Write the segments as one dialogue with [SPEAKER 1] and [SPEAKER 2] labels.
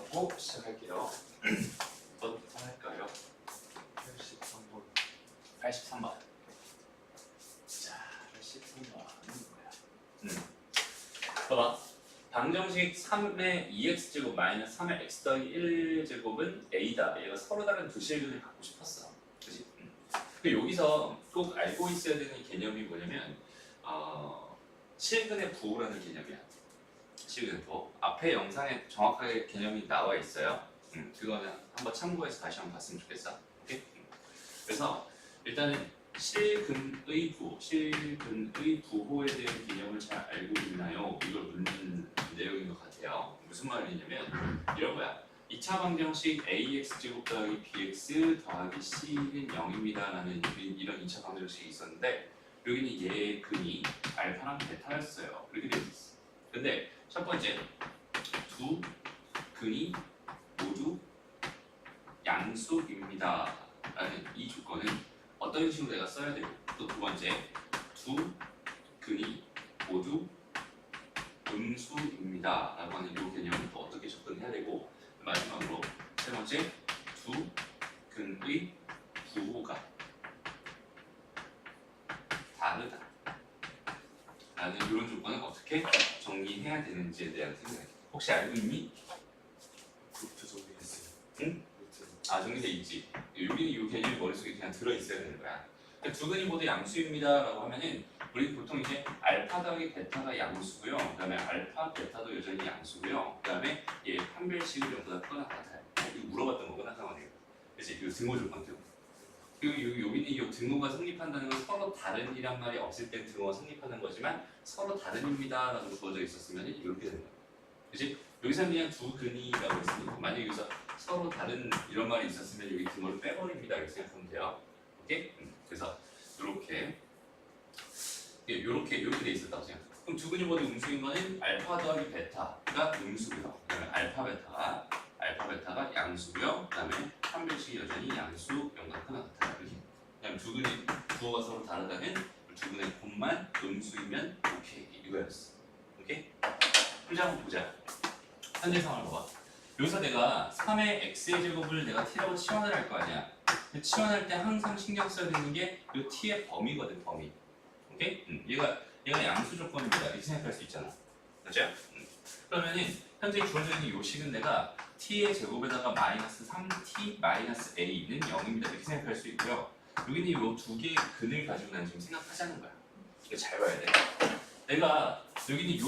[SPEAKER 1] 잡고 시작할게요. 어디부터 할까요? 83번. 83번. 자, 83번은 뭐야? 봐봐. 방정식 3의 2x제곱 마이너스 3의 x 더하기 1제곱은 a다. 얘가 서로 다른 두 실근을 갖고 싶었어. 그치? 여기서 꼭 알고 있어야 되는 개념이 뭐냐면 실근의 부호라는 개념이야. 실근의 부호. 앞에 영상에 정확하게 개념이 나와 있어요. 그거는 한번 참고해서 다시 한번 봤으면 좋겠어. 오케이? 그래서 일단은 실근의 부호에 대한 개념을 잘 알고 있나요? 이걸 묻는 내용인 것 같아요. 무슨 말이냐면 이런 거야. 2차 방정식 ax 제곱 더하기 bx 더하기 c는 0입니다 라는 이런 2차 방정식이 있었는데 여기는 얘의 근이 알파랑 베타였어요. 이렇게 되어 있었어. 근데 첫 번째, 두 근이 모두 양수입니다 라는 이 조건은 어떤 식으로 내가 써야 되고, 또 두 번째, 두 근이 모두 음수입니다 라고 하는 이 개념을 또 어떻게 접근해야 되고, 마지막으로 세 번째, 두 근의 부호가 다르다 라는 이런 조건을 어떻게 정리해야 되는지에 대한 생각. 혹시 알고 있니?
[SPEAKER 2] 루트 정리했어요.
[SPEAKER 1] 응?
[SPEAKER 2] 루트.
[SPEAKER 1] 아, 정리돼 있지. 여기는 이 개념이 머릿속에 그냥 들어있어야 되는 거야. 그러니까 두 근이 모두 양수입니다 라고 하면은 우리 보통 이제 알파 더하기 베타가 양수고요. 그 다음에 알파, 베타도 여전히 양수고요. 그 다음에 얘 판별식을 전부 다 크거나 같아요. 이거 물어봤던 거구나, 상황이에요. 그치? 이거 등호 조건 등. 그리고 여기는 이 등호가 성립한다는 건 서로 다른이란 말이 없을 때 등호가 성립하는 거지만 서로 다른입니다 라고 주어져 있었으면 이렇게 되는 거야. 그치? 여기서는 그냥 두 근이라고 했으니까 만약에 여기서 서로 다른 이런 말이 있었으면 여기 등호를 빼버립니다 이렇게 생각하면 돼요. 오케이? 그래서 이렇게 돼 있었다고 생각해. 그럼 두 근이 모두 음수인 거는 알파 더하기 베타가 음수고요. 그다음에 알파 베타가 양수고요. 그다음에 판별식이 여전히 양수, 영각 하나 같아요. 이렇게. 그다음에 두 근이 부호가 서로 다르다면 두 근의 곱만 음수이면 오케이 이거였어. 오케이? 문제 한번 보자. 현재 상황을 봐봐. 여기서 내가 3의 x의 제곱을 내가 t라고 치환을 할 거 아니야. 치환할 때 항상 신경 써야 되는 게 이 t의 범위거든, 범위. 오케이? 얘가 양수 조건입니다. 이렇게 생각할 수 있잖아. 그렇죠? 그러면은 현재 주어져 있는 이 식은 내가 t의 제곱에다가 마이너스 3t 마이너스 a는 0입니다. 이렇게 생각할 수 있고요. 여기는 이 두 개의 근을 가지고 난 지금 생각하자는 거야. 이거 잘 봐야 돼. 내가 여기는 이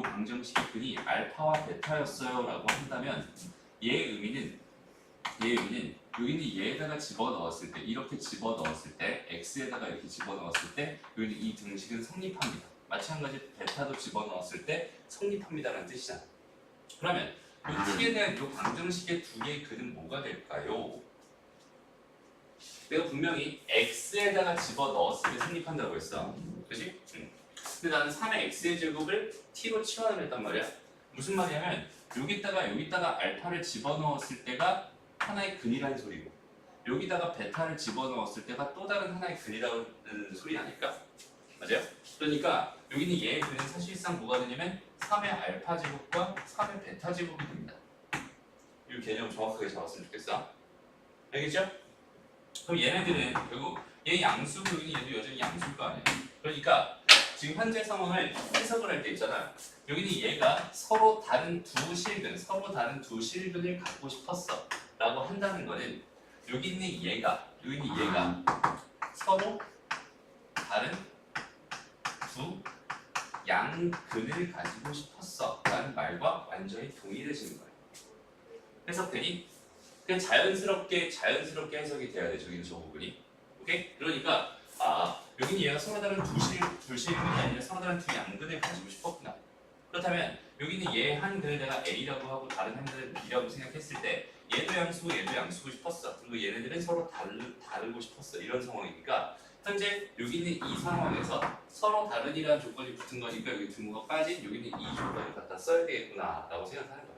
[SPEAKER 1] 방정식의 근이 알파와 베타였어요 라고 한다면 얘의 의미는 여기는 얘에다가 집어넣었을 때 이렇게 집어넣었을 때 x에다가 이렇게 집어넣었을 때 여기는 이 등식은 성립합니다. 마찬가지 베타도 집어넣었을 때 성립합니다라는 뜻이잖아. 그러면 이 t에 대한 이 방정식의 두 개의 근은 뭐가 될까요? 내가 분명히 x에다가 집어넣었을 때 성립한다고 했어. 그치? 근데 나는 3의 x의 제곱을 t로 치환을 했단 말이야. 무슨 말이냐면 여기다가 알파를 집어넣었을 때가 하나의 근이라는 소리고 여기다가 베타를 집어넣었을 때가 또 다른 하나의 근이라는 소리 아닐까? 맞아요? 그러니까 여기는 얘의 근은 사실상 뭐가 되냐면 3의 알파 제곱과 3의 베타 제곱이 됩니다. 이 개념 정확하게 잡았으면 좋겠어. 알겠죠? 그럼 얘네들은 결국 얘 양수고 여기는 얘도 여전히 양수일 거 아니에요. 그러니까 지금 현재 상황을 해석을 할 때 있잖아. 여기는 얘가 서로 다른 두 실근을 갖고 싶었어 라고 한다는 거는 여기 있는 얘가 서로 다른 두 양근을 가지고 싶었어 라는 말과 완전히 동일해지는 거예요. 해석되니? 그냥 자연스럽게 해석이 돼야 돼. 저기는 저 부분이. 오케이? 그러니까 여기는 얘가 서로 다른 두 실근이 아니라 서로 다른 두 양근을 가지고 싶었구나. 그렇다면 여기는 얘 한 근을 내가 A라고 하고 다른 한 근을 B라고 생각했을 때 얘도 양수고 싶었어. 그리고 얘네들은 서로 다르고 싶었어. 이런 상황이니까 현재 여기 있는 이 상황에서 서로 다른이라는 조건이 붙은 거니까 여기 등호가 빠진 여기는 이 조건을 갖다 써야 되겠구나 라고 생각하는 거야.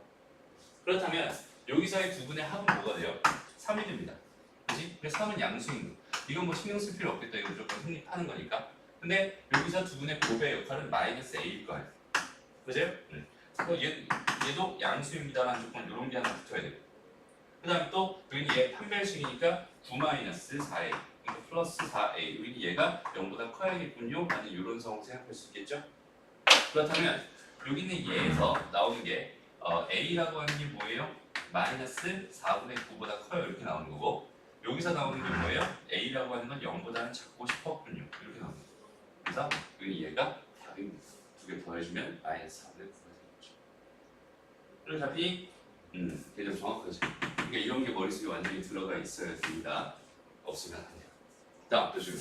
[SPEAKER 1] 그렇다면 여기서의 두 분의 합은 뭐가 돼요? 3이 됩니다. 그치? 그래서 3은 양수인 거. 이건 뭐 신경 쓸 필요 없겠다. 이거 무조건 성립하는 거니까. 근데 여기서 두 분의 곱의 역할은 마이너스 a일 거예요. 그죠? 얘도 양수입니다라는 조건 이런 게 하나 붙어야 돼요. 그 다음 또 여기는 얘 판별식이니까 9-4a 그러니까 플러스 4a 여기는 얘가 0보다 커야겠군요 라는 이런 상황 생각할 수 있겠죠? 그렇다면 여기는 얘에서 나오는 게 a라고 하는 게 뭐예요? 마이너스 4분의 9보다 커요 이렇게 나오는 거고 여기서 나오는 게 뭐예요? a라고 하는 건 0보다는 작고 싶었군요 이렇게 나오는 거예요. 그래서 여기 얘가 답입니다. 두 개 더해주면 마이너스 4분의 9가 되겠죠. 그래서 답이 개념 정확하죠. 그러니까 이런 게 머릿속에 완전히 들어가 있어야 됩니다. 없으면 안 돼요. 다음 또 지금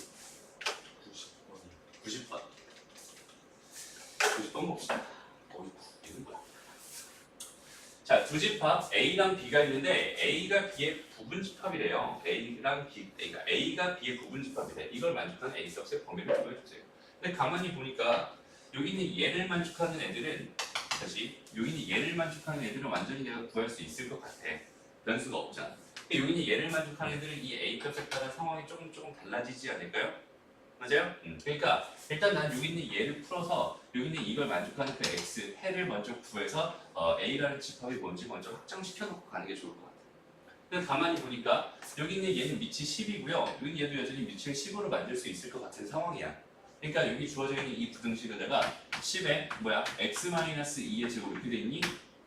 [SPEAKER 1] 90번 90번 봅시다. 이건 뭐야? 자, 두 집합 A랑 B가 있는데 A가 B의 부분집합이래요. A랑 B, 그러니까 A가 B의 부분집합이래. 이걸 만족하는 A 값의 범위를 구해주세요. 근데 가만히 보니까 여기는 얘를 만족하는 애들은 다시 여기는 얘를 만족하는 애들은 완전히 내가 구할 수 있을 것 같아. 변수가 없잖아. 근데 여기는 얘를 만족하는 애들은 이 A 값에 따라 상황이 조금 달라지지 않을까요? 맞아요? 그러니까 일단 난 여기 있는 얘를 풀어서 여기 있는 이걸 만족하는 그 x 해를 먼저 구해서 a라는 집합이 뭔지 먼저 확정시켜 놓고 가는 게 좋을 것 같아요. 근데 가만히 보니까 여기 있는 얘는 밑이 10이고요. 여기 있는 얘도 여전히 밑을 10으로 만들 수 있을 것 같은 상황이야. 그러니까 여기 주어져 있는 이 부등식에다가 10에 x-2의 제곱 이렇게 돼 있니?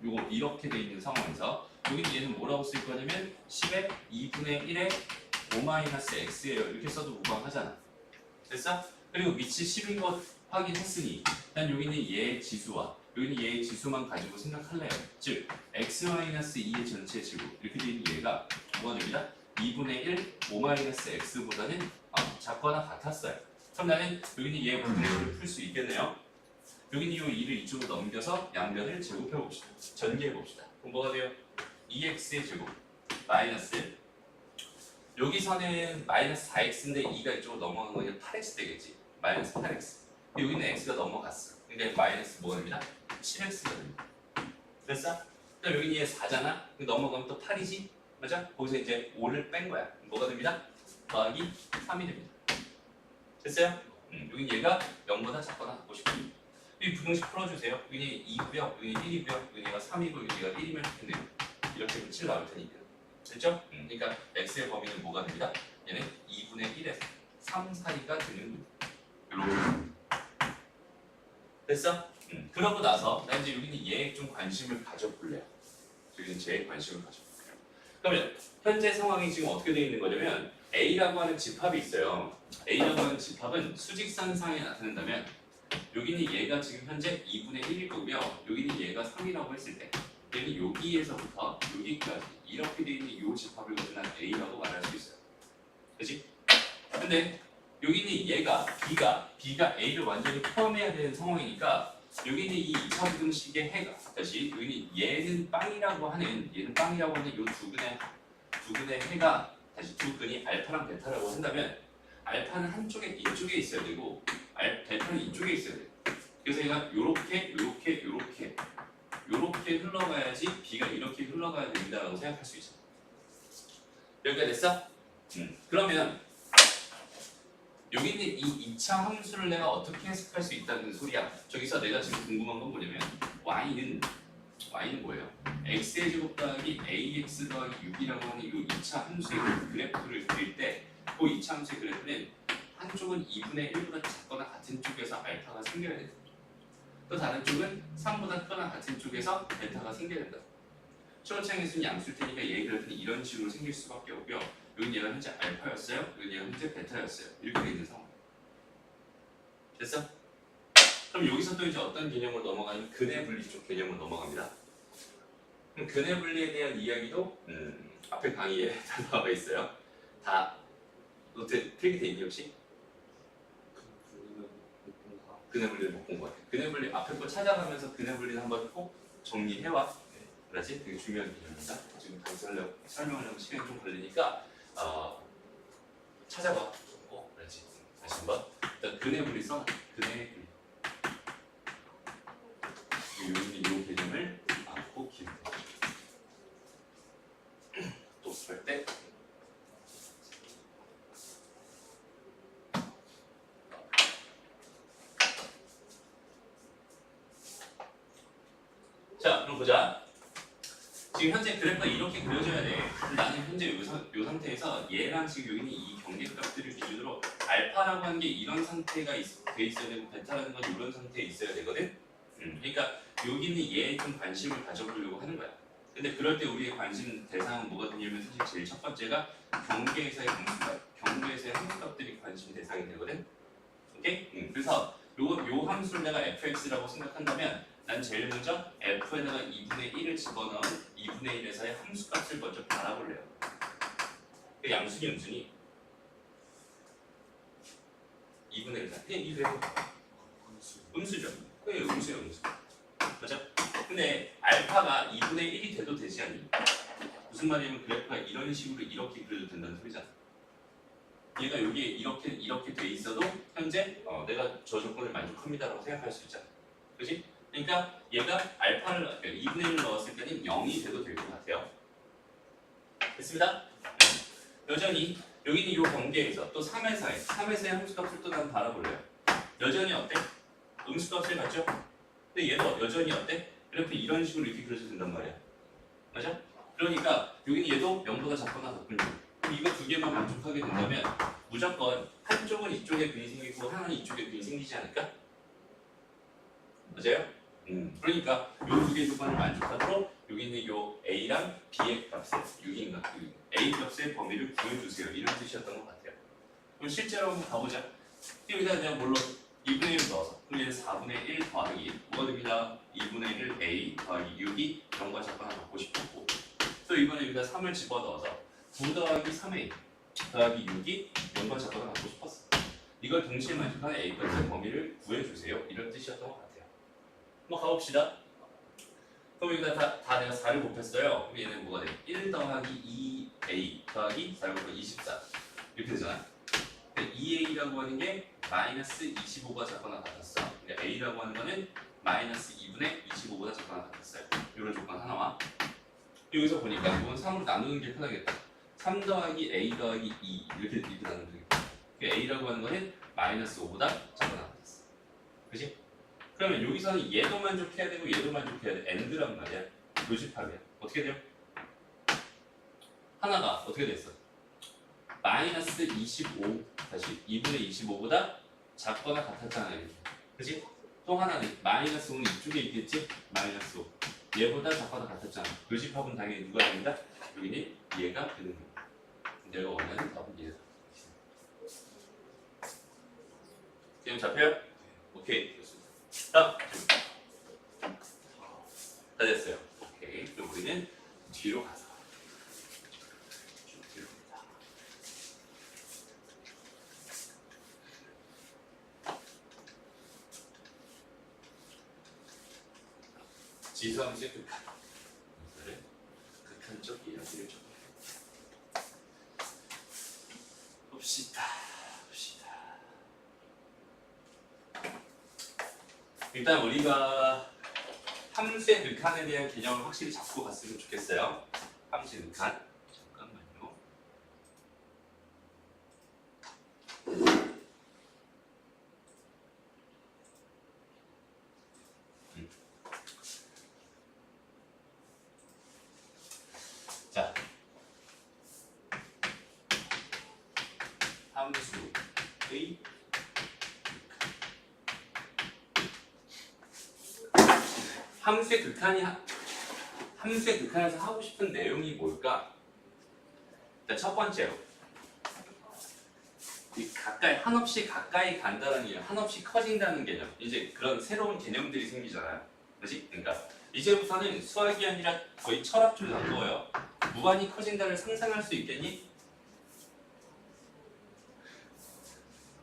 [SPEAKER 1] 요거 이렇게 돼 있는 상황에서 여기 얘는 뭐라고 쓸 거냐면 10에 2분의 1에 5-x예요. 이렇게 써도 무방하잖아. 됐어? 그리고 밑이 10인 것 확인했으니 난 여기 있는 얘의 지수와 여기 있는 얘의 지수만 가지고 생각할래요. 즉 x-2의 전체 제곱 이렇게 되어 있는 얘가 뭐가 됩니다? 2분의 1 5-x보다는 작거나 같았어요. 그럼 나는 여기 있는 얘의 부등식을 풀 수 있겠네요. 여기 있는 이 2를 이쪽으로 넘겨서 양변을 제곱해 봅시다. 전개해 봅시다. 그럼 뭐가 돼요? 2x의 제곱 마이너스 여기서는 마이너스 4x인데 2가 이쪽으로 넘어간 거니까 8x 되겠지. 마이너스 8x. 여기는 x가 넘어갔어. 그러니까 마이너스 뭐가 됩니다? 7x가 됩니다. 됐어? 그럼 여기는 얘 4잖아. 넘어가면 또 8이지? 맞아? 거기서 이제 5를 뺀 거야. 뭐가 됩니다? 더하기 3이 됩니다. 됐어요? 여긴 얘가 0보다 작거나 같고 싶으니 이 부등식 풀어주세요. 여기는 2고요. 여기는 1이고요. 여기는 얘가 3이고 여기가 1이면 좋겠네요. 이렇게 하면 7 나올 테니까. 됐죠? 그러니까 x의 범위는 뭐가 됩니다? 얘는 2분의 1에서 3 사이가 되는 이렇게 됐어? 그러고 나서 나 이제 여기는 얘에 좀 관심을 가져볼래요. 여기는 제 관심을 가져볼게요. 그러면 현재 상황이 지금 어떻게 되어 있는 거냐면 A라고 하는 집합이 있어요. A라고 하는 집합은 수직선상에 나타낸다면 여기는 얘가 지금 현재 2분의 1일 거고요. 여기는 얘가 3이라고 했을 때 얘는 여기에서부터 여기까지 이렇게 되어 있는 이 집합을 가진 A라고 말할 수 있어요. 그치? 근데 여기는 얘가 B가 A를 완전히 포함해야 되는 상황이니까 여기는 이 2차 부등식의 해가 다시 여기는 얘는 빵이라고 하는 이 두 근의 해가 다시 두 근이 알파랑 베타라고 한다면 알파는 한쪽에 이쪽에 있어야 되고 베타는 이쪽에 있어야 돼요. 그래서 얘가 요렇게 흘러가야지 B가 이렇게 흘러가야 된다라고 생각할 수 있어. 여기까지 됐어? 그러면 여기 있는 이 2차 함수를 내가 어떻게 해석할 수 있다는 소리야. 저기서 내가 지금 궁금한 건 뭐냐면 y는 뭐예요? x의 제곱 더하기 ax 더하기 6이라고 하는 이 2차 함수의 그래프를 그릴 때 그 2차 함수의 그래프는 한쪽은 2분의 1보다 작거나 같은 쪽에서 알파가 생겨야 된다. 또 다른 쪽은 3보다 크거나 같은 쪽에서 델타가 생겨야 된다. 초록창에 쓴 양수일 테니까 얘 그래프는 이런 식으로 생길 수밖에 없고요. 여기 얘가 현재 알파였어요. 여기 얘가 현재 베타였어요. 이렇게 돼 있는 상황. 됐어? 그럼 여기서 또 이제 어떤 개념으로 넘어가냐면 근해 분리 쪽 개념으로 넘어갑니다. 그럼 근해 분리에 대한 이야기도 앞에 강의에 다 나와 있어요. 다 노트 필기돼 있니 혹시? 근해 분리를 못 본 것 같아. 근해 분리 앞에 거 찾아가면서 근해 분리를 한번 꼭 정리해와. 그렇지? 되게 중요한 개념입니다. 지금 설명하려면 시간이 좀 걸리니까 찾아봐. 그렇지? 다시 한번. 일단 근해 분리 써놔. 근해 분리. 이 개념을 꼭 기억해. 또 할 때. 자, 그럼 보자. 지금 현재 그래프가 이렇게 그려져야 돼. 나는 현재 요 상태에서 얘랑 지금 여기는 이 경계값들을 기준으로 알파라고 하는 게 이런 상태가 돼 있어야 되고 베타라는 건 이런 상태에 있어야 되거든. 그러니까 여기는 얘에 좀 관심을 가져보려고 하는 거야. 근데 그럴 때 우리의 관심 대상은 뭐가 되냐면 사실 제일 첫 번째가 경계에서의 함수값들이 관심 대상이 되거든. 오케이? 그래서 요 함수를 내가 fx라고 생각한다면 난 제일 먼저 f에다가 2분의 1을 집어넣은 2분의 1에서의 함수값을 먼저 바라볼래요. 그 양수니 음수니? 2분의 1. 그냥 이 그래프 음수죠. 네, 음수예요, 음수. 맞아? 근데 알파가 2분의 1이 돼도 되지 않니? 무슨 말이냐면 그래프가 이런 식으로 이렇게 그려도 된다는 소리잖아. 얘가 여기에 이렇게 돼 있어도 현재 내가 저 조건을 만족합니다라고 생각할 수 있잖아. 그렇지? 그러니까 얘가 알파를 2분의 1을 넣었을 때는 0이 돼도 될 것 같아요. 됐습니다? 여전히 여기는 이 경계에서 또 3에서의 함수값을 또 난 바라볼래요. 여전히 어때? 음수값을 갖죠? 근데 얘도 여전히 어때? 그래프 이런 식으로 이렇게 그려도 된단 말이야. 맞아? 그러니까 여기는 얘도 0보다 작거나 같군요. 그럼 이거 두 개만 만족하게 된다면 무조건 한쪽은 이쪽에 균이 생기고 하나는 이쪽에 균이 생기지 않을까? 맞아요? 그러니까 요 두 개 조건을 만족하도록 여기 있는 요 A랑 B의 값을 6인가 A 값의 범위를 구해주세요. 이런 뜻이었던 것 같아요. 그럼 실제로 한번 가보자. 여기다 그냥 뭘로 2분의 1을 넣어서 그럼 얘는 4분의 1 더하기 뭐가 됩니다. 2분의 1을 A 더하기 6이 0과 작거나 갖고 싶었고 또 이번에 여기다 3을 집어넣어서 9 더하기 3A 더하기 6이 0과 작거나 갖고 싶었어. 이걸 동시에 만족하는 A 값의 범위를 구해주세요. 이런 뜻이었던 것 같아요. 한번 가봅시다. 그럼 여기다 다 내가 4를 곱했어요. 그럼 얘는 뭐가 돼? 1 더하기 2A 더하기 4를 곱해 24 이렇게 되잖아. 2A라고 하는 게 마이너스 25가 작거나 같았어. 그러니까 A라고 하는 거는 마이너스 2분의 25보다 작거나 같았어요. 이런 조건 하나와 여기서 보니까 이건 3으로 나누는 게 편하겠다. 3 더하기 A 더하기 2 이렇게 나누면 되겠다. 그러니까 A라고 하는 거는 마이너스 5보다 작거나 같았어. 그치? 그러면 여기서는 얘도 만족해야 되고 얘도 만족해야 돼. AND란 말이야. 교집합이야. 어떻게 돼요? 하나가 어떻게 됐어? 마이너스 25 다시 2분의 25보다 작거나 같았잖아요. 그치? 또 하나는 마이너스 5는 이쪽에 있겠지? 마이너스 5 얘보다 작거나 같았잖아. 교집합은 당연히 누가 됩니다? 여기는 얘가 되는 거야. 내가 원하는 답은 얘다. 지금 잡혀요? 오케이. 좋습니다. 다음. 다 됐어요. 오케이. 그럼 우리는 뒤로 가서 쭉 뒤로 갑니다. 지수함수의 극한. 극한적 이야기를 좀 봅시다. 일단 우리가 함수의 극한에 대한 개념을 확실히 잡고 갔으면 좋겠어요. 함수의 극한. 잠깐만요. 자, 함수의 함수의 극한에서 하고 싶은 내용이 뭘까? 자, 첫 번째로 한없이 가까이 간다는 게 한없이 커진다는 개념. 이제 그런 새로운 개념들이 생기잖아요. 그렇지? 그러니까 이제부터는 수학이 아니라 거의 철학 좀 가까워요. 무한히 커진다를 상상할 수 있겠니?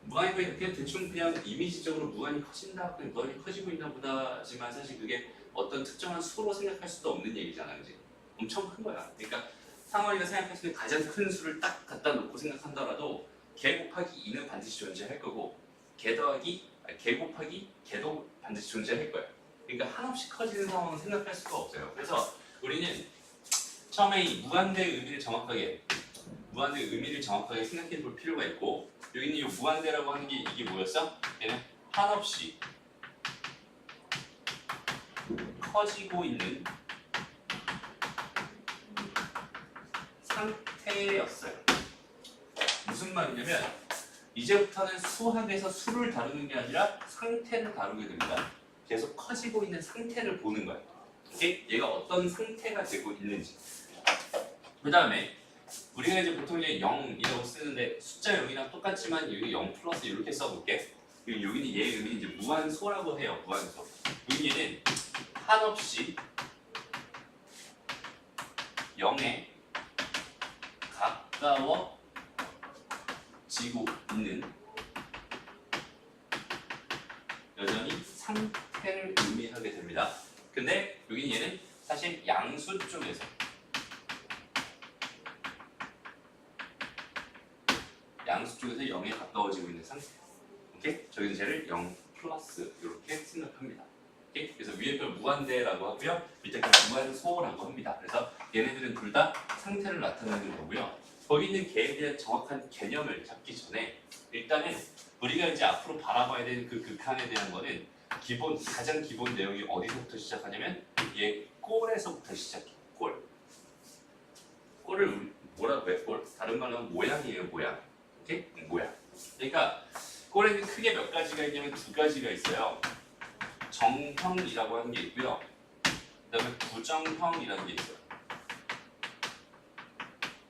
[SPEAKER 1] 무한히 그냥 대충 그냥 이미지적으로 무한히 커진다, 그냥 널리 커지고 있나 보다지만 사실 그게 어떤 특정한 수로 생각할 수도 없는 얘기잖아, 그지? 엄청 큰 거야. 그러니까 상원이가 생각할 수 있는 가장 큰 수를 딱 갖다 놓고 생각한다라도 개 곱하기 2는 반드시 존재할 거고 개 곱하기 개도 반드시 존재할 거야. 그러니까 한없이 커지는 상황은 생각할 수가 없어요. 그래서 우리는 처음에 이 무한대의 의미를 정확하게 생각해 볼 필요가 있고 여기 있는 이 무한대라고 하는 게 이게 뭐였어? 얘는 한없이 커지고 있는 상태였어요. 무슨 말이냐면 이제부터는 수학에서 수를 다루는 게 아니라 상태를 다루게 됩니다. 계속 커지고 있는 상태를 보는 거예요. 오케이? 얘가 어떤 상태가 되고 있는지. 그 다음에 우리가 이제 보통 이제 0이라고 쓰는데 숫자 0이랑 똑같지만 여기 0 플러스 이렇게 써볼게. 그리고 여기는 얘 의미는 이제 무한소라고 해요. 무한소. 여기 얘는 한없이 0에 가까워지고 있는 여전히 상태를 의미하게 됩니다. 근데 여기 얘는 사실 양수 쪽에서 양수 쪽에서 0에 가까워지고 있는 상태예요. 오케이? 저기는 쟤를 0 플러스 이렇게 생각합니다. 오케이? 그래서 위에 걸 무한대라고 하고요. 밑에 걸 무한소라고 합니다. 그래서 얘네들은 둘 다 상태를 나타내는 거고요. 거기 있는 개에 대한 정확한 개념을 잡기 전에 일단은 우리가 이제 앞으로 바라봐야 되는 그 극한에 대한 거는 가장 기본 내용이 어디서부터 시작하냐면 얘 꼴에서부터 시작해. 꼴을 뭐라고 해? 꼴? 다른 말로 하면 모양이에요. 모양. 오케이? 모양. 그러니까 꼴에는 크게 몇 가지가 있냐면 두 가지가 있어요. 정형이라고 하는 게 있고요. 그 다음에 부정형이라는 게 있어요.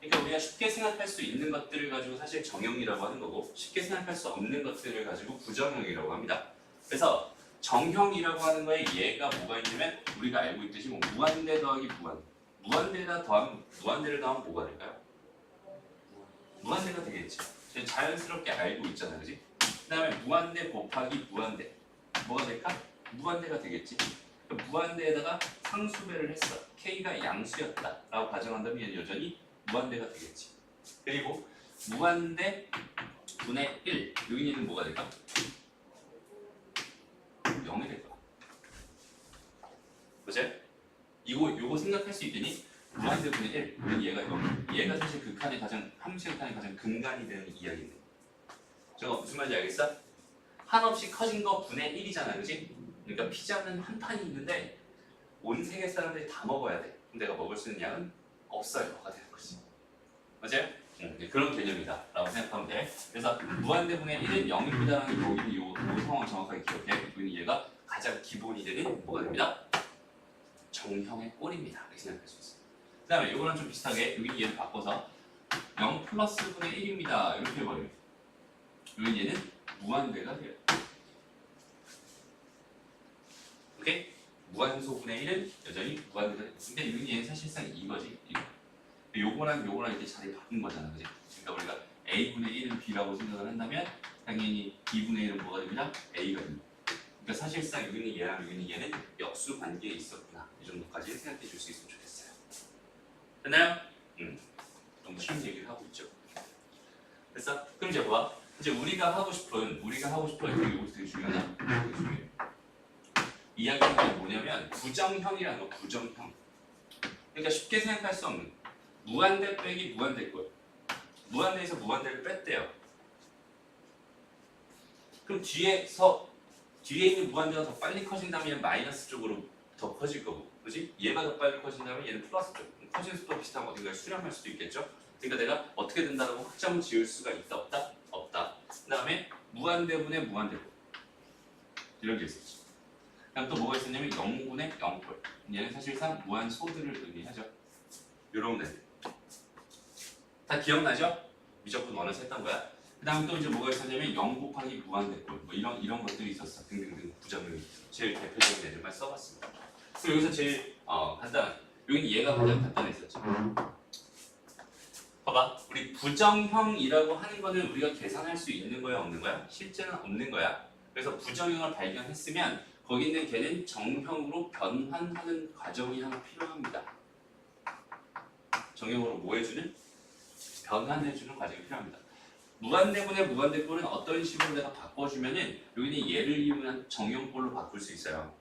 [SPEAKER 1] 그러니까 우리가 쉽게 생각할 수 있는 것들을 가지고 사실 정형이라고 하는 거고 쉽게 생각할 수 없는 것들을 가지고 부정형이라고 합니다. 그래서 정형이라고 하는 거에 얘가 뭐가 있냐면 우리가 알고 있듯이 뭐 무한대 더하기 무한대를 더하면 뭐가 될까요? 무한대가 되겠지. 자연스럽게 알고 있잖아요. 그지? 그 다음에 무한대 곱하기 무한대 뭐가 될까? 무한대가 되겠지. 무한대에다가 상수배를 했어. K가 양수였다 라고 가정한다면 얘는 여전히 무한대가 되겠지. 그리고 무한대 분의 1 여기는 뭐가 될까? 0이 될 거야. 그치? 요거 생각할 수 있더니 무한대 분의 1 그럼 얘가 0. 얘가 사실 함수 극한의 가장 근간이 되는 이야기인데 저거 무슨 말인지 알겠어? 한없이 커진 거 분의 1이잖아. 그치? 그러니까 피자는 한 판이 있는데 온 세계 사람들이 다 먹어야 돼. 그럼 내가 먹을 수 있는 양은 없어요가 되는 거지. 맞아요? 그런 개념이다 라고 생각하면 돼. 그래서 무한대분의 1은 0입니다라는 여기는 요 상황을 정확하게 기억해. 여기는 얘가 가장 기본이 되는 뭐가 됩니다? 정형의 꼴입니다. 이렇게 생각할 수 있어요. 그 다음에 이거랑 좀 비슷하게 여기 얘를 바꿔서 0 플러스 분의 1입니다. 이렇게 해버리면 여기 얘는 무한대가 돼요. 오케이? 무한소분의 1은 여전히 무한대가 돼요. 근데 여기 얘는 사실상 이거지. 이거. 요거랑 이렇게 자리 바꾼 거잖아. 그지? 그러니까 우리가 A분의 1은 B라고 생각을 한다면 당연히 B분의 1은 뭐가 됩니다? A가 됩니다. 그러니까 사실상 여기는 얘랑 여기는 얘는 역수 관계에 있었구나. 이 정도까지 생각해 줄 수 있으면 좋겠어요. 됐나요? 너무 쉬운 얘기를 하고 있죠. 됐어? 그럼 이제 뭐야? 이제 우리가 하고 싶은 이거 되게 중요하다. 되게 중요해. 이야기가 뭐냐면 부정형이라는 거. 부정형. 그러니까 쉽게 생각할 수 없는 무한대 빼기 무한대 꼴. 무한대에서 무한대를 뺐대요. 그럼 뒤에 있는 무한대가 더 빨리 커진다면 마이너스 쪽으로 더 커질 거고, 그렇지? 얘가 더 빨리 커진다면 얘는 플러스 쪽. 커지는 속도가 비슷한 어딘가에 수렴할 수도 있겠죠. 그러니까 내가 어떻게 된다고 확정을 지을 수가 있다 없다? 없다. 그 다음에 무한대분의 무한대꼴 이런 게 있었죠. 그다음 또 뭐가 있었냐면 0분의 0꼴. 얘는 사실상 무한소들을 의미하죠. 요런 애들. 다 기억나죠? 미적분 원에서 했던 거야. 그 다음 또 이제 뭐가 있었냐면 0 곱하기 무한대꼴 뭐 이런 것들이 있었어. 등등등 부정형이 제일 대표적인 애들만 써봤습니다. 그리고 여기서 제일 간단한 여기는 얘가 가장 간단했었죠. 봐봐, 우리 부정형이라고 하는 거는 우리가 계산할 수 있는 거야 없는 거야? 실제는 없는 거야. 그래서 부정형을 발견했으면 거기 있는 걔는 정형으로 변환하는 과정이 하나 필요합니다. 정형으로 뭐 해주는? 변환해주는 과정이 필요합니다. 무한대분의 무한대꼴은 어떤 식으로 내가 바꿔주면은 여기는 얘를 이용한 정형꼴로 바꿀 수 있어요.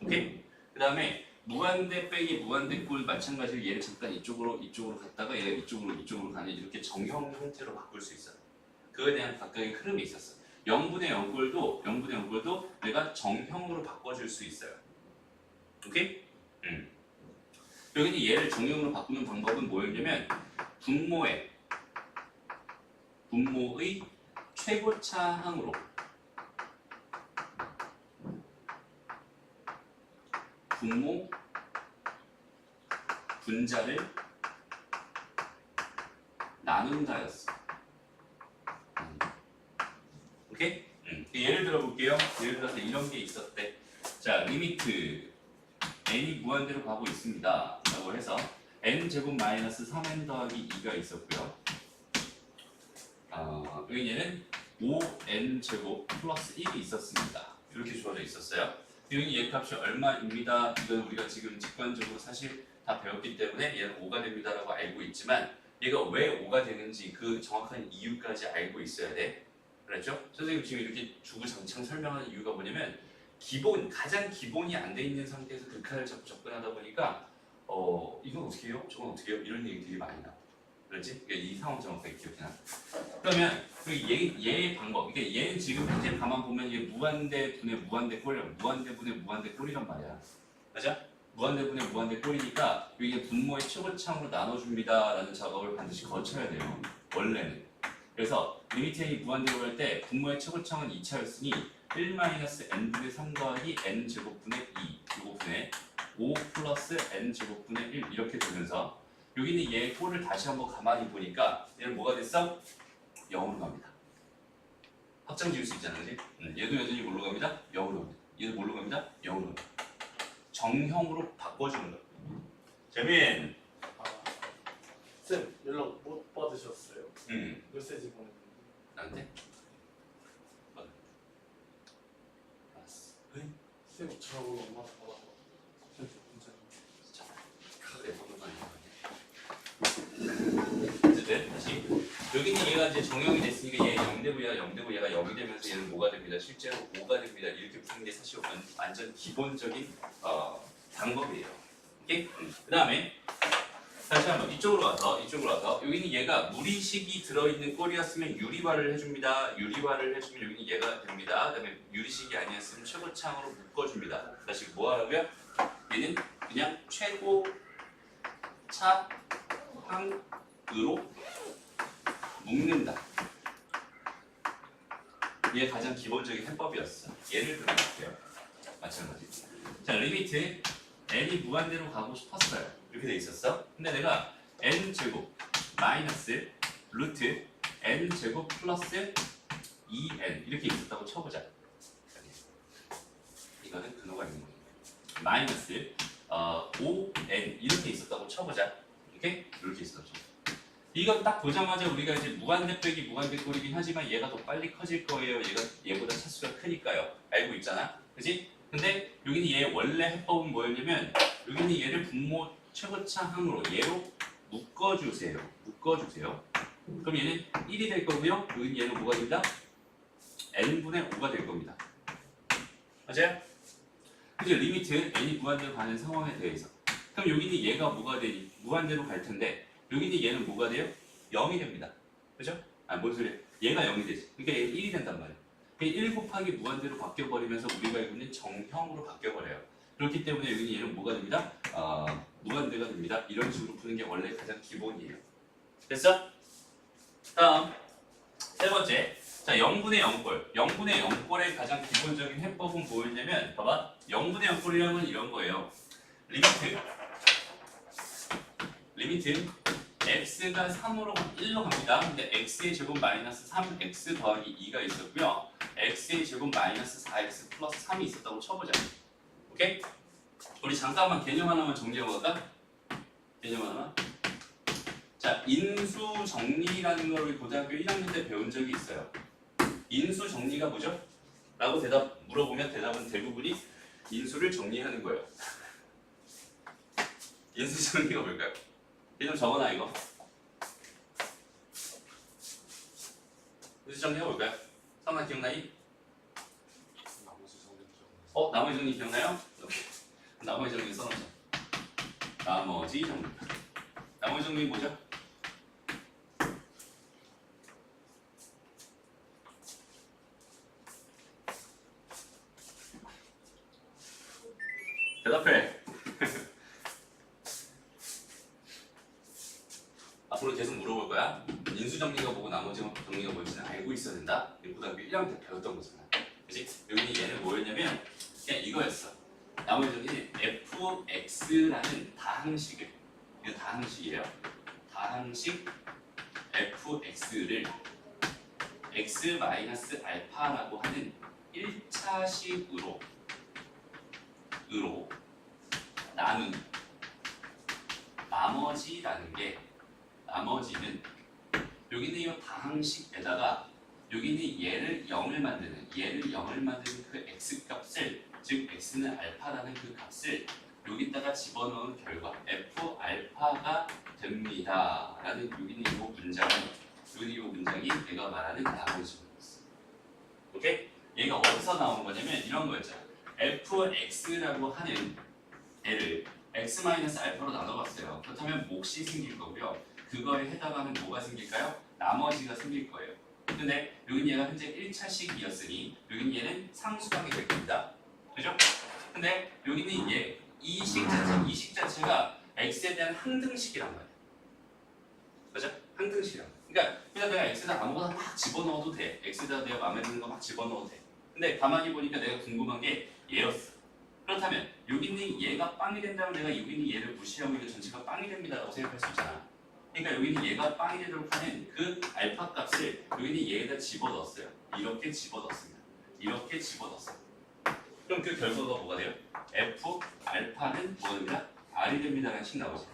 [SPEAKER 1] 오케이? 그 다음에 무한대 빼기 무한대꼴 마찬가지로 얘를 잠깐 이쪽으로 갔다가 얘가 이쪽으로 가는 이렇게 정형 형태로 바꿀 수 있어요. 그거에 대한 각각의 흐름이 있었어. 0분의 0꼴도 내가 정형으로 바꿔줄 수 있어요. 오케이? 여기는 얘를 정형으로 바꾸는 방법은 뭐였냐면 분모의 최고차항으로 분모 분자를 나눈다였어. 오케이? 예를 들어 볼게요. 예를 들어서 이런 게 있었대. 자, 리미트 n이 무한대로 가고 있습니다. 라고 해서 n 제곱 마이너스 3n 더하기 2가 있었고요. 여기 얘는 5n 제곱 플러스 1이 있었습니다. 이렇게 주어져 있었어요. 여기 얘 값이 얼마입니다. 이건 우리가 지금 직관적으로 사실 다 배웠기 때문에 얘는 5가 됩니다라고 알고 있지만 얘가 왜 5가 되는지 그 정확한 이유까지 알고 있어야 돼. 그렇죠? 선생님 지금 이렇게 주구장창 설명하는 이유가 뭐냐면 가장 기본이 안 돼 있는 상태에서 극한을 자꾸 접근하다 보니까 이건 어떻게 해요? 저건 어떻게 해요? 이런 얘기 되게 많이 나와. 그렇지? 그러니까 이 상황 정확하게 기억해놔. 그러면 얘의 방법, 그러니까 얘는 지금 현재 가만 보면 얘 무한대 분의 무한대 꼴이란 무한대 분의 무한대 꼴이란 말이야. 맞아? 무한대 분의 무한대 꼴이니까 이게 분모의 최고차항으로 나눠줍니다라는 작업을 반드시 거쳐야 돼요. 원래는. 그래서 리미트 n이 무한대로 갈 때 분모의 최고차항은 2차였으니 1-n분의 3 더하기 n 제곱분의 2 요거분의 5 플러스 n 제곱분의 1 이렇게 되면서 여기는 얘의 꼴을 다시 한번 가만히 보니까 얘는 뭐가 됐어? 0으로 갑니다. 확장 지을 수 있잖아, 그지? 얘도 여전히 뭘로 갑니다? 0으로 갑니다. 얘도 뭘로 갑니다? 0으로 갑니다. 정형으로 바꿔주는 거야. 재민!
[SPEAKER 2] 쌤 연락 못 받으셨어요? 메시지 보냈는데.
[SPEAKER 1] 나한테? 알았어.
[SPEAKER 2] 쌤 저하고 엄마한테 받아서 쌤 혼자.
[SPEAKER 1] 그래, 어쨌든 다시 여기는 얘가 이제 정형이 됐으니까 얘 0대부야 0대부 얘가 0이 되면서 얘는 뭐가 됩니다. 실제로 5가 됩니다. 이렇게 푸는 게 사실 완전 기본적인 방법이에요. 오케이? 그 다음에 다시 한번 이쪽으로 와서 여기는 얘가 무리식이 들어있는 꼴이었으면 유리화를 해줍니다. 유리화를 해주면 여기는 얘가 됩니다. 그 다음에 유리식이 아니었으면 최고차항으로 묶어줍니다. 다시 뭐 하라고요? 얘는 그냥 최고차항으로 묶는다. 이게 가장 기본적인 해법이었어. 예를 들어볼게요. 마찬가지. 자, 리미트 n이 무한대로 가고 싶었어요. 이렇게 돼 있었어. 근데 내가 n 제곱 마이너스 루트 n 제곱 플러스 2n 이렇게 있었다고 쳐보자. 이거는 근호가 있는 거예요. 마이너스 5n 이렇게 있었다고 쳐보자. 오케이? 이렇게 있었다고 쳐보자. 이건 딱 보자마자 우리가 이제 무한대 빼기 무한대 꼴이긴 하지만 얘가 더 빨리 커질 거예요. 얘보다 차수가 크니까요. 알고 있잖아. 그지? 근데 여기는 얘 원래 해법은 뭐였냐면 여기는 얘를 분모 최고차항으로 얘로 묶어주세요. 그럼 얘는 1이 될 거고요. 여기는 얘는 뭐가 된다? n분의 5가 될 겁니다. 맞아요? 그죠? 리미트 n이 무한대로 가는 상황에 대해서. 그럼 여기는 얘가 뭐가 되니? 무한대로 갈 텐데 여기는 얘는 뭐가 돼요? 0이 됩니다. 그죠? 뭔 소리야? 얘가 0이 되지. 그러니까 얘가 1이 된단 말이야. 1 곱하기 무한대로 바뀌어버리면서 우리가 알고 있는 정형으로 바뀌어버려요. 그렇기 때문에 여기는 얘는 뭐가 됩니다? 무한대가 됩니다. 이런 식으로 푸는 게 원래 가장 기본이에요. 됐어? 다음 세 번째. 자, 0분의 0꼴. 0분의 0꼴의 가장 기본적인 해법은 뭐였냐면 봐봐. 0분의 0꼴이라는 건 이런 거예요. 리미트 x가 3으로 1로 갑니다. 근데 x의 제곱 마이너스 3x 더하기 2가 있었고요. x의 제곱 마이너스 4x 플러스 3이 있었다고 쳐보자. 오케이? 우리 잠깐만 개념 하나만 정리해볼까? 개념 하나만. 자, 인수 정리라는 걸 우리 고등학교 1학년 때 배운 적이 있어요. 인수 정리가 뭐죠? 라고 물어보면 대답은 대부분이 인수를 정리하는 거예요. 인수 정리가 뭘까요? 좀 적어놔 이거. 인수 정리 해볼까요? 성아 기억나니?
[SPEAKER 2] 나머지 정리 기억나요.
[SPEAKER 1] 나머지 정리 기억나요? 오케이. 나머지 정리 써놓자. 나머지 정리. 나머지 정리 뭐죠? 대답해. 인수 정리가 뭐고 나머지 정리가 뭔지는 알고 있어야 된다. 고등학교 1학년 때 배웠던 거잖아. 그치? 여기는 얘는 뭐였냐면 그냥 이거였어. 나머지 정리는 fx라는 다항식을, 이거 다항식이에요. 다항식 fx를 x-알파라고 하는 1차식으로 나눈 나머지라는 게, 나머지는 여기는 이 다항식에다가 여기는 얘를 0을 만드는 그 x값을, 즉 x는 알파라는 그 값을 여기다가 집어넣은 결과 f 알파가 됩니다 라는 여기는 이 문장이 내가 말하는 나머지 문장이었어. 오케이? 얘가 어디서 나온 거냐면 이런 거였잖아. fx라고 하는 애를 x-알파로 나눠봤어요. 그렇다면 몫이 생길 거고요. 그거에 해당하는 뭐가 생길까요? 나머지가 생길 거예요. 근데 여긴 얘가 현재 1차식이었으니 여긴 얘는 상수항이 될 겁니다. 그죠? 근데 여기는 얘, 이 식 자체가 x에 대한 항등식이란 말이야. 그죠? 항등식이란 말이야. 그러니까 그냥 내가 x에다 아무거나 막 집어넣어도 돼. x에다 내가 마음에 드는 거 막 집어넣어도 돼. 근데 가만히 보니까 내가 궁금한 게 얘였어. 그렇다면 여기 있는 얘가 빵이 된다면 내가 여기 있는 얘를 무시하고 이거 전체가 빵이 됩니다 라고 생각할 수 있잖아. 그러니까 여기 있는 얘가 빵이 되도록 하는 그 알파 값을 여기 있는 얘에다 집어넣었어요. 이렇게 집어넣습니다. 이렇게 집어넣었어요. 그럼 그 결과가 뭐가 돼요? f 알파는 뭐가 됩니다? r이 됩니다 라는 식 나오죠.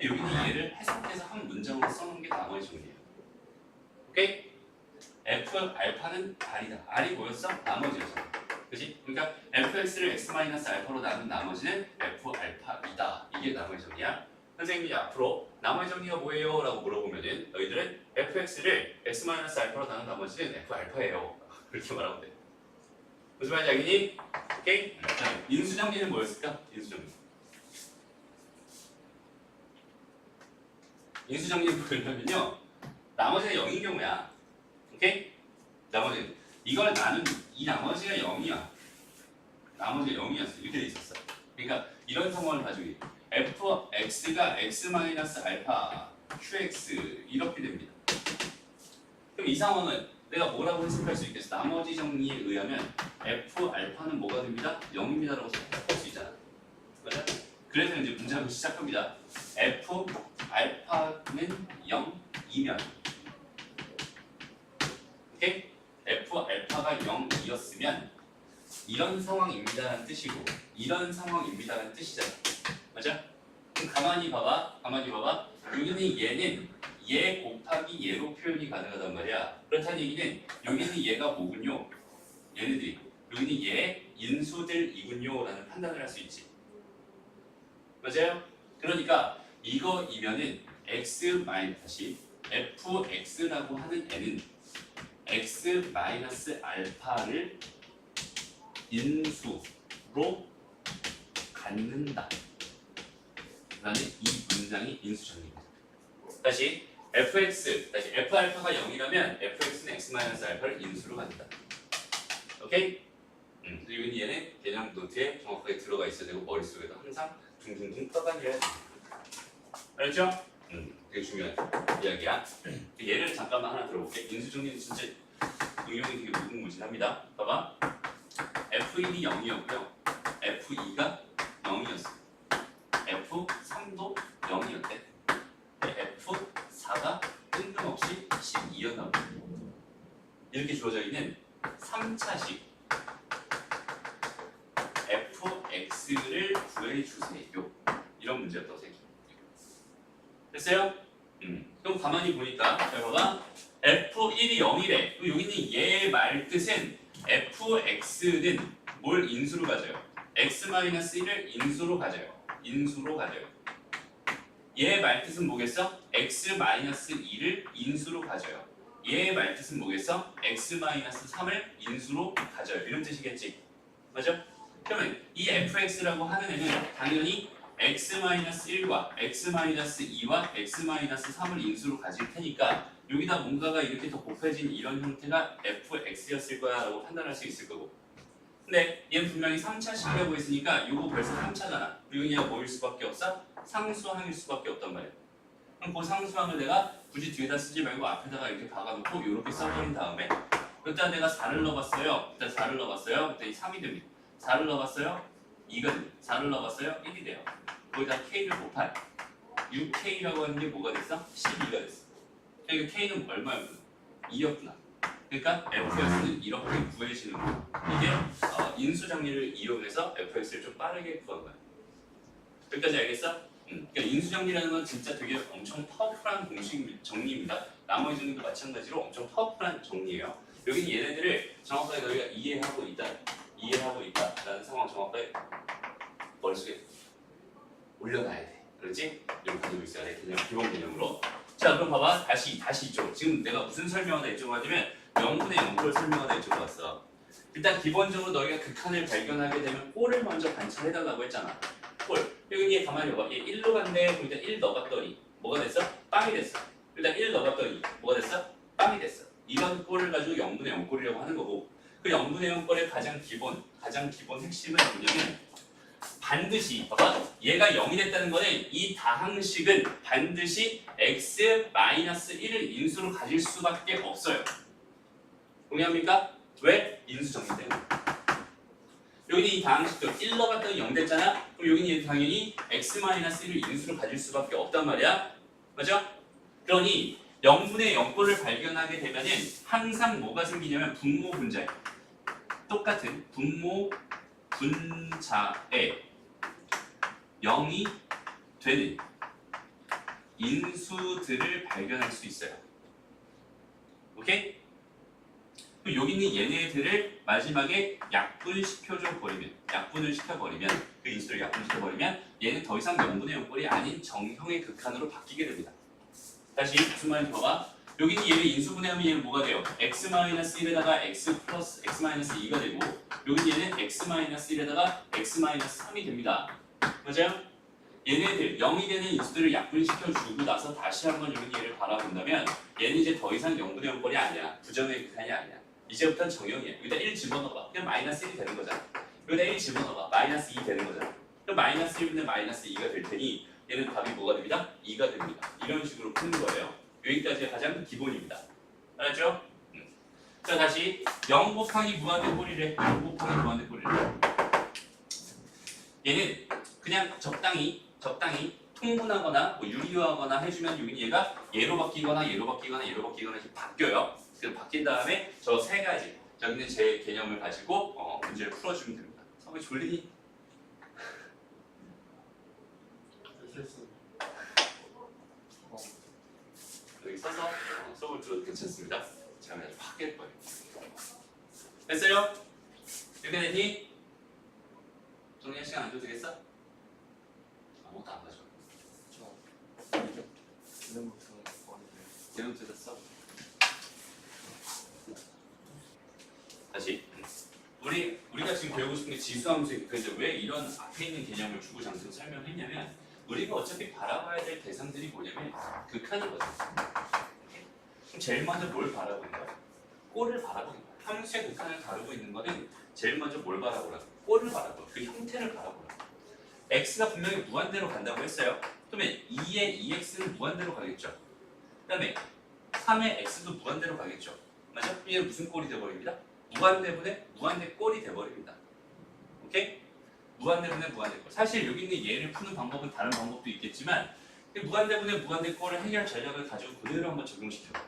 [SPEAKER 1] 여기는 얘를 해석해서 한 문장으로 써놓은 게 나머지 정리예요. 오케이? f 알파는 r이다. r이 뭐였어? 나머지였어. 그치? 그러니까 fx를 x-알파로 나눈 나머지는 f 알파이다. 이게 나머지 정리야. 선생님이 앞으로 나머지 정리가 뭐예요? 라고 물어보면은 너희들은 fx를 x-알파로 나눈 나머지는 f 알파예요. 그렇게 말하면 돼. 무슨 말인지 알겠니? 오케이? 자, 인수 정리는 뭐였을까? 인수 정리. 인수 정리는 뭐냐면요. 나머지가 0인 경우야. 오케이? 나머지는 이걸 나눈 이 나머지가 0이야. 나머지가 0이었어. 이렇게 돼 있었어. 그러니까 이런 상황을 가지고 fx가 x-알파 qx 이렇게 됩니다. 그럼 이 상황은 내가 뭐라고 해석할 수 있겠어? 나머지 정리에 의하면 f 알파는 뭐가 됩니다? 0입니다 라고 해석할 수 있잖아. 맞아? 그래서 이제 문장을 시작합니다. f 알파는 0이면 오케이? f 알파가 0이었으면 이런 상황입니다라는 뜻이고 이런 상황입니다라는 뜻이잖아. 맞아? 그럼 가만히 봐봐. 여기는 얘는 얘 곱하기 얘로 표현이 가능하단 말이야. 그렇다는 얘기는 여기는 얘가 뭐군요? 얘네들이고 여기는 얘 인수들이군요 라는 판단을 할 수 있지. 맞아요? 그러니까 이거이면은 x-다시 fx라고 하는 애는 x-알파를 인수로 갖는다 라는 이 문장이 인수정리입니다. 다시 f 알파가 0이라면 fx는 x-알파를 인수로 갖는다. 오케이? 그리고 얘는 개념 노트에 정확하게 들어가 있어야 되고 머릿속에도 항상 둥둥둥 떠다녀야 됩니다. 알죠? 되게 중요한 이야기야. 얘를 잠깐만 하나 들어볼게. 인수정리는 진짜 응용이 되게 무궁무진합니다. 봐봐. F1이 0이었고요. F2가 0이었어. F3도 0이었대. F4가 뜬금없이 12였나 보다. 이렇게 주어져 있는 3차식 fx를 구해주세요. 이런 문제였다고 생각해요. 됐어요? 그럼 가만히 보니까 잘 봐봐. f1이 0이래. 그럼 여기 있는 얘의 말뜻은 fx는 뭘 인수로 가져요? x-1을 인수로 가져요. 얘의 말뜻은 뭐겠어? x-2를 인수로 가져요. 얘의 말뜻은 뭐겠어? x-3을 인수로 가져요. 이런 뜻이겠지? 맞아? 그러면 이 fx라고 하는 애는 당연히 x-1과 x-2와 x-3을 인수로 가질 테니까 여기다 뭔가가 이렇게 더 곱해진 이런 형태가 fx였을 거야 라고 판단할 수 있을 거고. 근데 얘는 분명히 3차식이라고 했으니까 이거 벌써 3차잖아. 그리고 얘가 뭐일 수밖에 없어? 상수항일 수밖에 없단 말이야. 그럼 그 상수함을 내가 굳이 뒤에다 쓰지 말고 앞에다가 이렇게 박아놓고 이렇게 써버린 다음에 일단 내가 4를 넣어봤어요. 일단 4를 넣어봤어요. 그랬더니 3이 됩니다. 4를 넣어봤어요. 2가 됩니다. 4를 넣어봤어요. 1이 돼요. 거기다 K를 곱할 6K라고 하는 게 뭐가 됐어? 12가 됐어. 그러니까 K는 얼마였구나? 2였구나. 그러니까 fx는 이렇게 구해지는 거야. 이게 인수 정리를 이용해서 fx를 좀 빠르게 구한 거야. 여기까지 알겠어? 그러니까 인수 정리라는 건 진짜 되게 엄청 파워풀한 공식 정리입니다. 나머지 정리도 마찬가지로 엄청 파워풀한 정리예요. 여기는 얘네들을 정확하게 너희가 이해하고 있다라는 상황 정확하게 머릿속에 올려놔야 돼. 그렇지? 이렇게 가지고 있어야 돼. 개념, 기본 개념으로. 자, 그럼 봐봐. 다시 이쪽으로. 지금 내가 무슨 설명하다 이쪽으로 하냐면 0분의 0꼴 설명하다 이쪽으로 왔어. 일단 기본적으로 너희가 극한을 발견하게 되면 꼴을 먼저 관찰해달라고 했잖아. 꼴. 여기 가만히 봐봐. 얘 1로 간대. 그럼 일단 1 넣어봤더니 뭐가 됐어? 빵이 됐어. 일단 1 넣어봤더니 뭐가 됐어? 빵이 됐어. 이런 꼴을 가지고 0분의 0꼴이라고 하는 거고, 그 0분의 0꼴의 가장 기본 핵심은 뭐냐면 반드시 봐봐. 얘가 0이 됐다는 거는 이 다항식은 반드시 x-1을 인수로 가질 수밖에 없어요. 동의합니까? 왜? 인수 정리 때문에. 여기는 이 다항식도 1 넣어봤더니 0 됐잖아? 그럼 여기는 당연히 x-1을 인수로 가질 수밖에 없단 말이야. 맞죠? 그러니 0분의 0꼴을 발견하게 되면은 항상 뭐가 생기냐면 분모 분자에 똑같은 분모 분자에 0이 되는 인수들을 발견할 수 있어요. 오케이? 그럼 여기 있는 얘네들을 마지막에 약분을 시켜버리면 그 인수를 약분시켜버리면 얘는 더 이상 0분의 0꼴이 아닌 정형의 극한으로 바뀌게 됩니다. 다시 무슨 말인지 봐봐. 여기 있는 얘를 인수분해하면 얘는 뭐가 돼요? x-1에다가 x 플러스 x-2가 되고 여기 얘는 x-1에다가 x-3이 됩니다. 맞아요? 얘네들 0이 되는 인수들을 약분시켜주고 나서 다시 한번 여기 얘를 바라본다면 얘는 이제 더 이상 0분의 0꼴이 아니야. 부정의 극한이 아니야. 이제부터는 정형이야. 여기다 1 집어넣어봐. 그냥 마이너스 1이 되는 거잖아. 여기다 1 집어넣어봐. 마이너스 2 되는 거잖아. 그럼 마이너스 1분의 마이너스 2가 될 테니 얘는 답이 뭐가 됩니다? 2가 됩니다. 이런 식으로 푸는 거예요. 여기까지가 가장 기본입니다. 알았죠? 자, 다시 0 곱하기 무한대 꼴이래. 0 곱하기 무한대 꼴이래. 얘는 그냥 적당히 통분하거나 뭐 유리화하거나 해주면 여기 얘가 얘로 바뀌거나 이렇게 바뀌어요. 그래서 바뀐 다음에 저 세 가지 여기는 제 개념을 가지고 문제를 풀어주면 됩니다. 성이 졸리니? 여기 써서 써볼 줄 괜찮습니다. 제가 그냥 확 깰 거예요. 됐어요? 이렇게 됐니? 정리할 시간 안 줘도 되겠어? 아무것도 안 가져. 개념 뜯었어? 다시 우리가 지금 배우고 싶은 게 지수함수의 그래서 왜 이런 앞에 있는 개념을 주구 장창 설명했냐면 우리가 어차피 바라봐야 될 대상들이 뭐냐면 극한이거든. 그럼 제일 먼저 뭘 바라보는 거야? 꼴을 바라보는 거야. 함수의 극한을 다루고 있는 거는 제일 먼저 뭘 바라보라고? 꼴을 바라보라. 그 형태를 바라보라. x가 분명히 무한대로 간다고 했어요. 그러면 2의 2x는 무한대로 가겠죠. 그 다음에 3의 x도 무한대로 가겠죠. 맞아? 얘는 무슨 꼴이 되어버립니다? 무한대분의 무한대 꼴이 되어버립니다. 오케이? 무한대분의 무한대 꼴. 사실 여기 있는 얘를 푸는 방법은 다른 방법도 있겠지만 무한대분의 무한대 꼴을 해결 전략을 가지고 그대로 한번 적용시켜.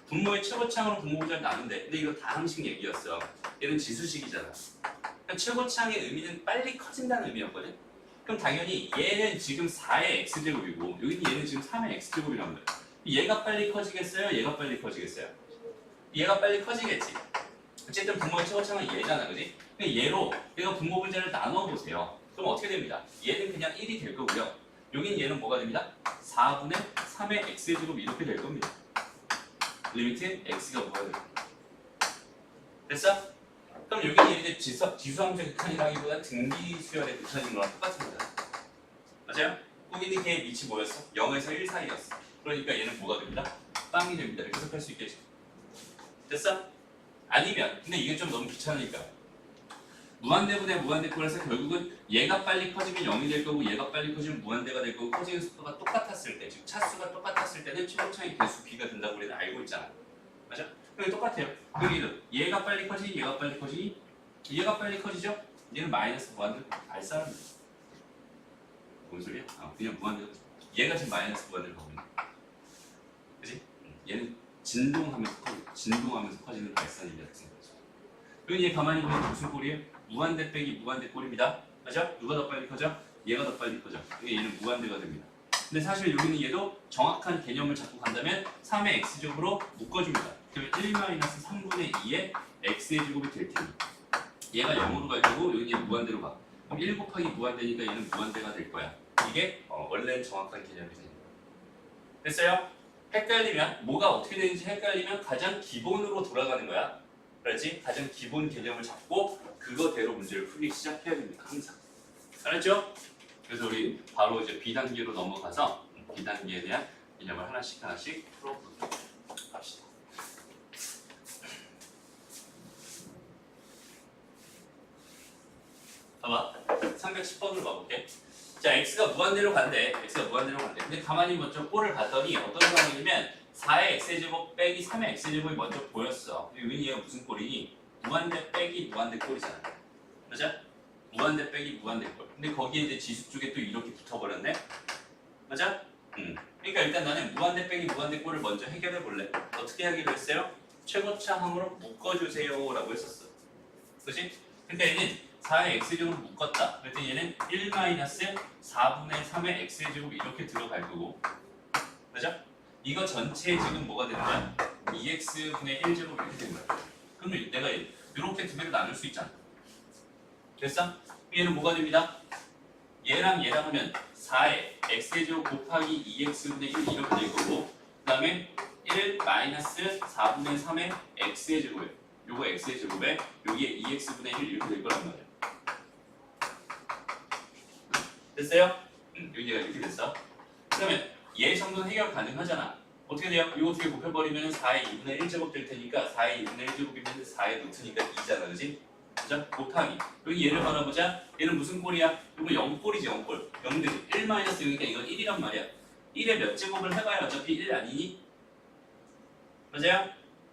[SPEAKER 1] 분모의 최고창으로 분모분자를 나눈대. 근데 이거 다항식 얘기였어. 얘는 지수식이잖아. 그러니까 최고창의 의미는 빨리 커진다는 의미였거든. 그럼 당연히 얘는 지금 4의 x제곱이고 여기 있는 얘는 지금 3의 x제곱이란 말이야. 얘가 빨리 커지겠어요? 얘가 빨리 커지겠어요? 얘가 빨리 커지겠지. 어쨌든 분모의 최고창은 얘잖아, 그지? 근데 얘로 얘가 분모 분자를 나눠 보세요. 그럼 어떻게 됩니다? 얘는 그냥 1이 될 거고요. 여긴 얘는 뭐가 됩니다? 4분의 3의 x제곱 이렇게 될 겁니다. 리미트 x가 뭐가 됩니다. 됐어? 그럼 여기 이제 지수함수의 극한이라기보다 등비수열의 극한인 거랑 똑같은 거잖아. 맞아요? 여기는 걔의 밑이 뭐였어? 0에서 1 사이였어. 그러니까 얘는 뭐가 됩니다? 빵이 됩니다. 이렇게 해석할 수 있겠지. 됐어? 아니면 근데 이게 좀 너무 귀찮으니까 무한대분의 무한대꼴에서 결국은 얘가 빨리 커지면 0이 될 거고 얘가 빨리 커지면 무한대가 될 거고 커지는 속도가 똑같았을 때, 즉 차수가 똑같았을 때는 최고차의 개수 B가 된다고 우리는 알고 있잖아. 맞아? 여기 똑같아요. 여기는 얘가 빨리 커지니 얘가 빨리 커지니 얘가 빨리 커지죠? 얘는 마이너스 무한대 발산합니다. 뭔 소리야? 그냥 무한대. 얘가 지금 마이너스 무한대를 가고 있는 거야. 그지? 얘는 진동하면서 커지는 발산이라고 생각하죠. 여기 얘 가만히 보면 무슨 꼴이에요? 무한대 빼기 무한대 꼴입니다. 맞아? 누가 더 빨리 커져? 얘가 더 빨리 커져. 그러니까 얘는 무한대가 됩니다. 근데 사실 여기는 얘도 정확한 개념을 잡고 간다면 3의 x제곱으로 묶어줍니다. 그러면 1-3분의 2의 x의 제곱이 될 테니 얘가 0으로 갈 거고 여기는 얘 무한대로 가. 그럼 1 곱하기 무한대니까 얘는 무한대가 될 거야. 이게 원래는 정확한 개념이 되는 거야. 됐어요? 헷갈리면 뭐가 어떻게 되는지 헷갈리면 가장 기본으로 돌아가는 거야. 그렇지? 가장 기본 개념을 잡고 그거대로 문제를 풀기 시작해야 됩니다. 항상. 알았죠? 그래서 우리 바로 이제 B단계로 넘어가서 B단계에 대한 개념을 하나씩 풀어보도록 합시다. 봐봐. 310번으로 가볼게. 자, x가 무한대로 간대. 근데 가만히 먼저 꼴을 봤더니 어떤 상황이냐면 4의 x제곱 빼기 3의 x제곱이 먼저 보였어. 여기 얘가 무슨 꼴이니? 무한대 빼기 무한대 꼴이잖아. 맞아? 무한대 빼기 무한대 꼴. 근데 거기에 이제 지수 쪽에 또 이렇게 붙어버렸네. 맞아? 그러니까 일단 나는 무한대 빼기 무한대 꼴을 먼저 해결해 볼래. 어떻게 하기로 했어요? 최고차 항으로 묶어주세요 라고 했었어. 그치? 그러니까 얘는 4의 x제곱으로 묶었다. 그랬더니 얘는 1-4분의 3의 x제곱 이렇게 들어갈 거고. 맞아? 이거 전체에 지금 뭐가 되는 거야? 2x분의 1제곱 이렇게 된 거야. 그러면 내가 이렇게 두 개로 나눌 수 있잖아. 됐어? 얘는 뭐가 됩니다? 얘랑 얘랑 하면 4의 x제곱 곱하기 2x분의 1 이렇게 될 거고 그 다음에 1-4분의 3의 x의 제곱에 요거 x의 제곱에 여기에 2x분의 1 이렇게 될 거란 말이야. 됐어요? 여기가 이렇게 됐어. 그러면 얘 정도는 해결 가능하잖아. 어떻게 돼요? 이거 어떻게 곱해버리면 4의 2분의 1제곱 될 테니까 4의 2분의 1제곱이면 4의 루트니까 2잖아. 그지? 자, 곱하기. 여기 얘를 바라보자. 얘는 무슨 꼴이야? 이거 0꼴이지, 0꼴. 0되지. 1-0이니까 이건 1이란 말이야. 1의 몇 제곱을 해봐야 어차피 1 아니니? 맞아요?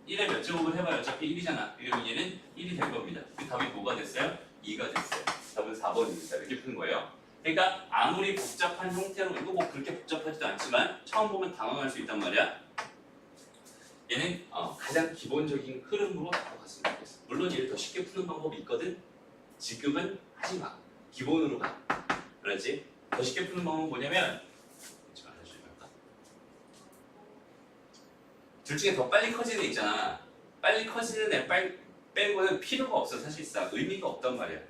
[SPEAKER 1] 1의 몇 제곱을 해봐야 어차피 1이잖아. 그러면 얘는 1이 될 겁니다. 그 답이 뭐가 됐어요? 2가 됐어요. 답은 4번입니다. 이렇게 푸는 거예요. 그러니까 아무리 복잡한 형태로 이거 뭐 그렇게 복잡하지도 않지만 처음 보면 당황할 수 있단 말이야. 얘는 가장 기본적인 흐름으로 나눠갔으면 좋겠어. 물론 얘를 더 쉽게 푸는 방법이 있거든. 지금은 하지 마. 기본으로 가. 그렇지? 더 쉽게 푸는 방법은 뭐냐면 둘 중에 더 빨리 커지는 애 있잖아. 빨리 커지는 애 빼고는 필요가 없어. 사실상 의미가 없단 말이야.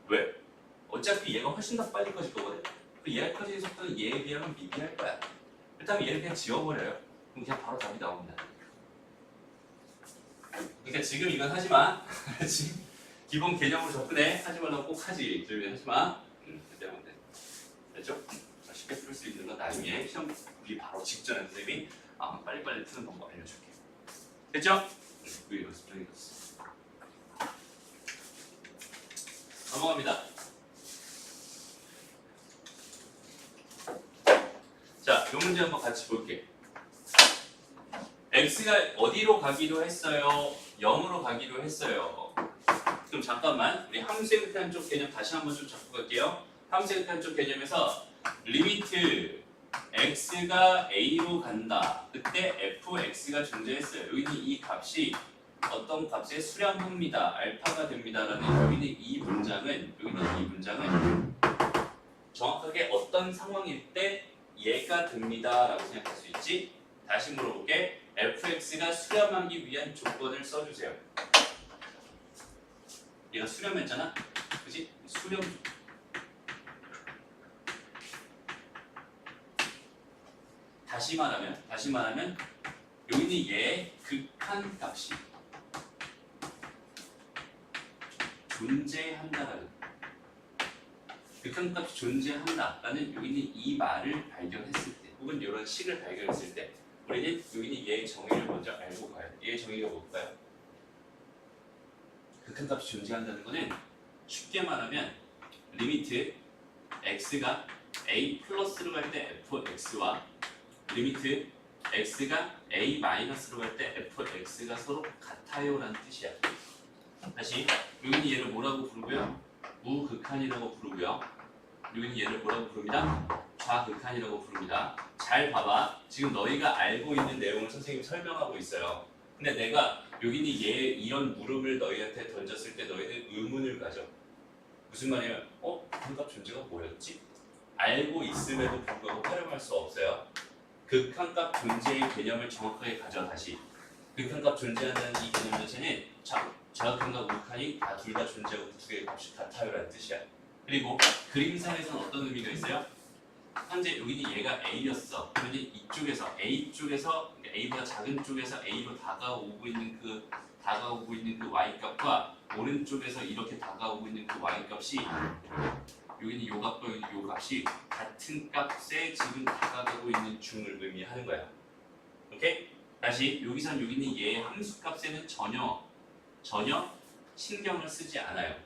[SPEAKER 1] 왜? 어차피 얘가 훨씬 더 빨리 커질 거거든. 얘가 커지는 속도는 얘에 비하면 미비할 거야. 그렇다면 얘를 그냥 지워버려요. 그럼 그냥 바로 답이 나옵니다. 그러니까 지금 이건 하지 마. 지금 기본 개념으로 접근해. 하지 말라고 꼭 하지. 그러면 하지 마. 그때 하면 돼. 됐죠? 쉽게 풀 수 있는 건 나중에 시험 보기 바로 직전에 선생님이 빨리빨리 푸는 방법 알려줄게. 됐죠? 우리 연습 좀 해봤어. 넘어갑니다. 자, 이 문제 한번 같이 볼게. x가 어디로 가기로 했어요? 0으로 가기로 했어요. 그럼 잠깐만, 우리 함수의 극한 쪽 개념 다시 한번 좀 잡고 갈게요. 함수의 극한 쪽 개념에서 리미트 x가 a로 간다. 그때 fx가 존재했어요. 여기는 이 값이 어떤 값의 수렴합니다. 알파가 됩니다라는 여기는 이 문장은 정확하게 어떤 상황일 때 얘가 됩니다라고 생각할 수 있지. 다시 물어볼게. fx가 수렴하기 위한 조건을 써주세요. 얘가 수렴했잖아. 그치? 수렴. 다시 말하면 여기는 얘의 극한 값이 존재한다라는, 극한 값이 존재한다라는 여기는 이 말을 발견했을 때, 혹은 이런 식을 발견했을 때, 우리는 여기는 얘의 정의를 먼저 알고 가야 돼. 얘의 정의가 뭘까요? 극한 값이 존재한다는 거는 쉽게 말하면 리미트 x가 a 플러스로 갈 때 fx와 리미트 x가 a 마이너스로 갈 때 fx가 서로 같아요라는 뜻이야. 다시 여기는 얘를 뭐라고 부르고요? 우극한이라고 부르고요. 여기는 얘를 뭐라고 부릅니다? 좌극한이라고 부릅니다. 잘 봐봐. 지금 너희가 알고 있는 내용을 선생님이 설명하고 있어요. 근데 내가 여기는 얘 이런 물음을 너희한테 던졌을 때 너희는 의문을 가져. 무슨 말이냐면 극한값 존재가 뭐였지? 알고 있음에도 불구하고 활용할 수 없어요. 극한값 존재의 개념을 정확하게 가져. 다시 극한값 존재한다는 이 개념 자체는 좌극한과 우극한이 둘 다 존재하고 두 개의 값이 같아요라는 뜻이야. 그리고 그림상에서는 어떤 의미가 있어요? 현재 여기는 얘가 A였어. 그러니 이쪽에서 A 쪽에서 A보다 작은 쪽에서 A로 다가오고 있는 그 Y 값과 오른쪽에서 이렇게 다가오고 있는 그 Y 값이 여기는 요 값과 여기는 요 값이 같은 값에 지금 다가가고 있는 중을 의미하는 거야. 오케이? 다시 여기는 얘의 함수 값에는 전혀 신경을 쓰지 않아요.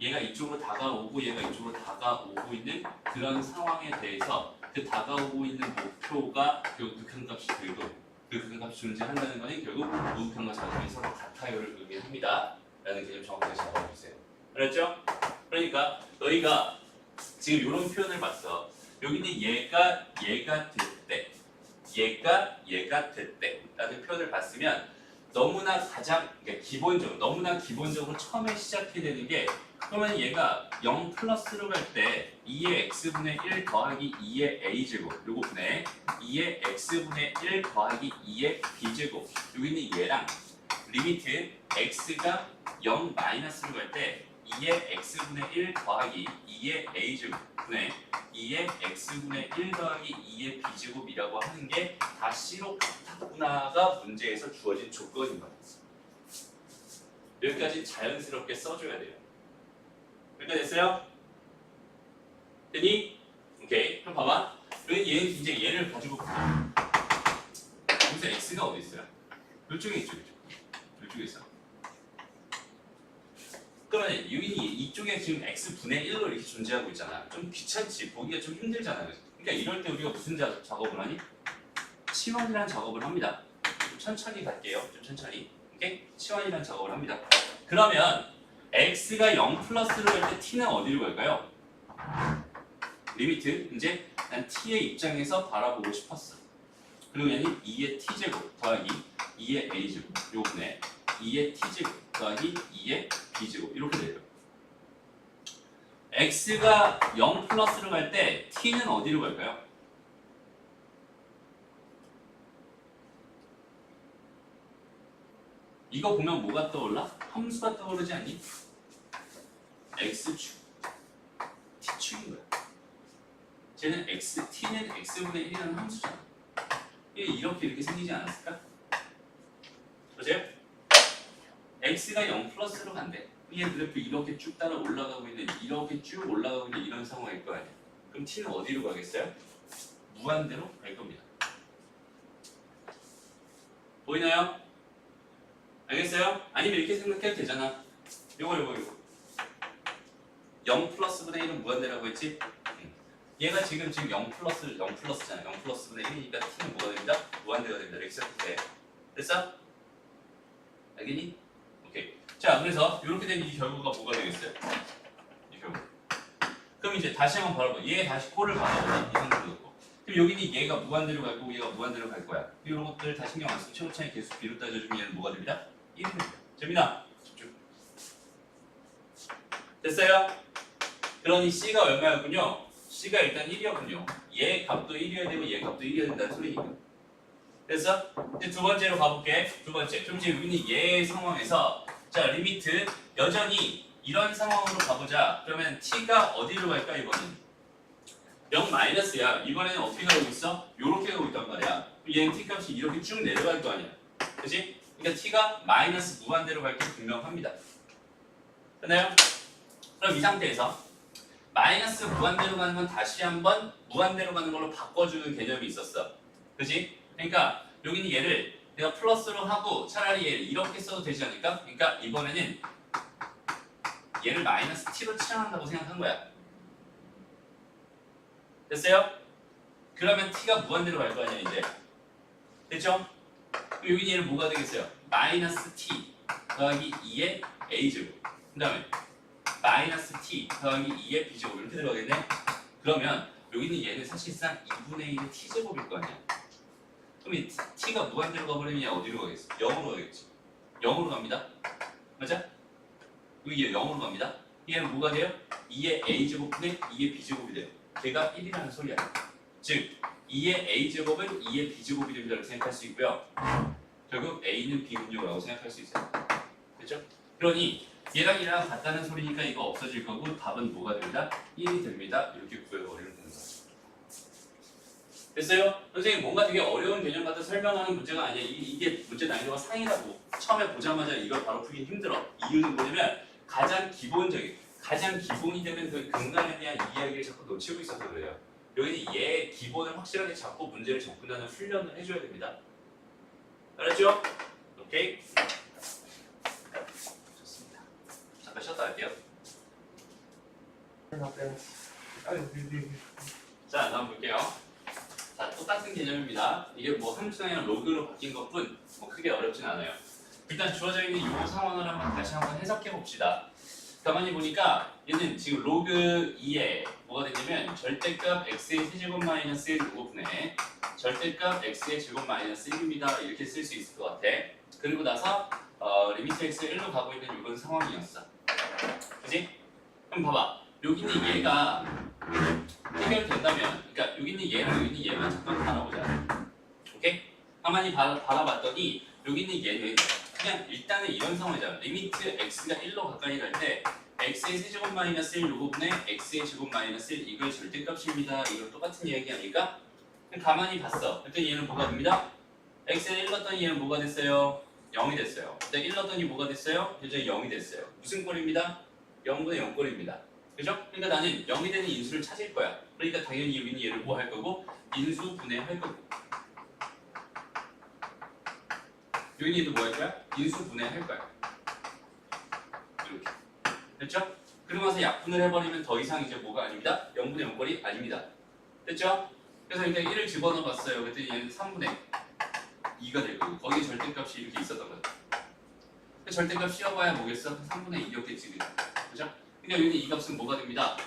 [SPEAKER 1] 얘가 이쪽으로 다가오고 얘가 이쪽으로 다가오고 있는 그런 상황에 대해서 그 다가오고 있는 목표가 결국 극한값이 되고 그 극한값이 존재한다는 것은 결국 우극한과 좌극한이 서로 같아요를 의미합니다. 라는 개념 정확하게 잡아주세요. 알았죠? 그러니까 너희가 지금 이런 표현을 봤어. 여기는 얘가 됐대. 얘가 됐대. 라는 표현을 봤으면 너무나 기본적으로 처음에 시작해야 되는 게 그러면 얘가 0 플러스로 갈 때 2의 x분의 1 더하기 2의 a제곱 요거 분의 2의 x분의 1 더하기 2의 b제곱 여기는 얘랑 리미트 x가 0 마이너스로 갈 때 2의 x분의 1 더하기 2의 a제곱 분의 2의 x분의 1 더하기 2의 b제곱이라고 하는 게 다 C로 같았구나가 문제에서 주어진 조건인 거예요. 여기까지 자연스럽게 써줘야 돼요. 여기까지 됐어요? 됐니? 오케이. 그럼 봐봐. 얘는 이제 얘를 가지고 볼게요. 여기서 x가 어디 있어요? 이쪽에 있죠. 이쪽에 있어. 그러면 이쪽에 지금 x분의 1로 이렇게 존재하고 있잖아. 좀 귀찮지. 보기가 좀 힘들잖아. 그러니까 이럴 때 우리가 무슨 작업을 하니? 치환이라는 작업을 합니다. 좀 천천히 갈게요. 좀 천천히. 오케이? 치환이라는 작업을 합니다. 그러면 x가 0 플러스로 갈 때 t는 어디로 갈까요? 리미트. 이제 난 t의 입장에서 바라보고 싶었어. 그리고 얘는 2의 t제곱 더하기 2의 a제곱 요번에 2의 t제곱 더하기 2의 b제곱 이렇게 돼요. x가 0 플러스로 갈 때 t는 어디로 갈까요? 이거 보면 뭐가 떠올라? 함수가 떠오르지 않니? x축, t축인 거야. 쟤는 t는 x분의 1이라는 함수잖아. 이게 이렇게 생기지 않았을까? 보세요. x가 0 플러스로 간대. 얘 그래프 이렇게 쭉 따라 올라가고 있는 이런 상황일 거 아니야. 그럼 t는 어디로 가겠어요? 무한대로 갈 겁니다. 보이나요? 알겠어요? 아니면 이렇게 생각해도 되잖아. 요거 0 플러스분의 1은 무한대라고 했지? 얘가 지금 0 플러스잖아. 0 플러스분의 1이니까 t는 뭐가 됩니다? 무한대가 됩니다. 이렇게 생각해. 됐어? 알겠니? 오케이. 자, 그래서 이렇게 되면 이 결과가 뭐가 되겠어요? 이 결과. 그럼 이제 다시 한번 바라봐. 얘 다시 꼴을 바라보자. 이 상태로 놓고. 그럼 여기는 얘가 무한대로 갈 거고 얘가 무한대로 갈 거야. 이런 것들 다 신경 안 쓰고 최고차이 계수 비로 따져주면 얘는 뭐가 됩니다? 1입니다. 재민아, 집중. 됐어요? 그러니 C가 얼마였군요? C가 일단 1이었군요. 얘 값도 1이어야 되고 얘 값도 1이어야 된다는 소리니까. 됐어? 이제 두 번째로 가볼게. 두 번째. 그럼 이제 여기는 얘 상황에서 자 리미트 여전히 이런 상황으로 가보자. 그러면 t가 어디로 갈까 이번엔? 0 마이너스야. 이번에는 어떻게 가고 있어? 요렇게 가고 있단 말이야. 얘는 t 값이 이렇게 쭉 내려갈 거 아니야. 그치? 그러니까 t가 마이너스 무한대로 갈 게 분명합니다. 됐나요? 그럼 이 상태에서 마이너스 무한대로 가는 건 다시 한번 무한대로 가는 걸로 바꿔주는 개념이 있었어. 그치? 그러니까 여기는 얘를 내가 플러스로 하고 차라리 얘를 이렇게 써도 되지 않을까? 그러니까 이번에는 얘를 마이너스 t로 치환한다고 생각한 거야. 됐어요? 그러면 t가 무한대로 갈 거 아니야 이제. 됐죠? 그럼 여기 얘는 뭐가 되겠어요? 마이너스 t 더하기 2의 a제곱. 그 다음에 마이너스 t 더하기 2의 b제곱 이렇게 들어가겠네? 그러면 여기 있는 얘는 사실상 2분의 1의 t제곱일 거 아니야. 그럼 이 t가 무한대로 가버리면 얘 어디로 가겠어? 0으로 가겠지. 0으로 갑니다. 맞아? 여기 얘 0으로 갑니다. 얘는 뭐가 돼요? 2의 a제곱분의 2의 b제곱이 돼요. 걔가 1이라는 소리야. 즉 2의 a제곱은 2의 b제곱이 됩니다라고 생각할 수 있고요. 결국 a는 비분요라고 생각할 수 있어요. 됐죠? 그러니 얘랑 얘랑 같다는 소리니까 이거 없어질 거고 답은 뭐가 됩니다? 1이 됩니다. 이렇게 구해버리면 되는 거죠. 됐어요? 선생님 뭔가 되게 어려운 개념 갖다 설명하는 문제가 아니야. 이게 문제 난이도가 상이라고. 처음에 보자마자 이걸 바로 풀기 힘들어. 이유는 뭐냐면 가장 기본적인, 가장 기본이 되는 그 근간에 대한 이야기를 자꾸 놓치고 있어서 그래요. 여기는 얘 기본을 확실하게 잡고 문제를 접근하는 훈련을 해줘야 됩니다. 알았죠? 오케이? 좋습니다. 잠깐 쉬었다 할게요. 자, 다음 볼게요. 자, 똑같은 개념입니다. 이게 뭐 함수랑 로그로 바뀐 것뿐 뭐 크게 어렵진 않아요. 일단 주어져 있는 이 상황을 다시 한번 해석해 봅시다. 가만히 보니까 얘는 지금 로그 2에 뭐가 되냐면 절대값 x의 세제곱 마이너스 1 로그분의 절대값 x의 제곱 마이너스 1입니다. 이렇게 쓸 수 있을 것 같아. 그리고 나서 리미트 x 1로 가고 있는 이런 상황이었어. 그지? 그럼 봐봐. 여기 있는 얘가 해결된다면, 그러니까 여기 있는 얘랑 여기 있는 얘만 잠깐 바라보자. 오케이? 가만히 바라봤더니 여기 있는 얘는 그냥 일단은 이런 상황이잖아. 리미트 x가 1로 가까이 갈 때 x의 세제곱 마이너스 1 요거분의 x의 제곱 마이너스 1 이걸 절대값입니다. 이거 똑같은 이야기 아닐까? 그럼 가만히 봤어. 그랬더니 얘는 뭐가 됩니다? x에 1 넣었더니 얘는 뭐가 됐어요? 0이 됐어요. 그때 1 넣었더니 뭐가 됐어요? 이제 0이 됐어요. 무슨 꼴입니다? 0분의 0 꼴입니다. 그죠? 그러니까 나는 0이 되는 인수를 찾을 거야. 그러니까 당연히 여기는 얘를 뭐 할 거고? 인수 분해할 거고. 여기는 얘도 뭐 할 거야? 인수 분해할 거야. 이렇게. 됐죠? 그러고 나서 약분을 해버리면 더 이상 이제 뭐가 아닙니다. 0분의 0꼴이 아닙니다. 됐죠? 그래서 이렇게 1을 집어넣어 봤어요. 그랬더니 얘는 3분의 2가 될 거고 거기에 절대값이 이렇게 있었던 거죠. 절대값 씌워봐야 뭐겠어? 3분의 2였겠지. 그죠? 그러니까 여기 이 값은 뭐가 됩니다?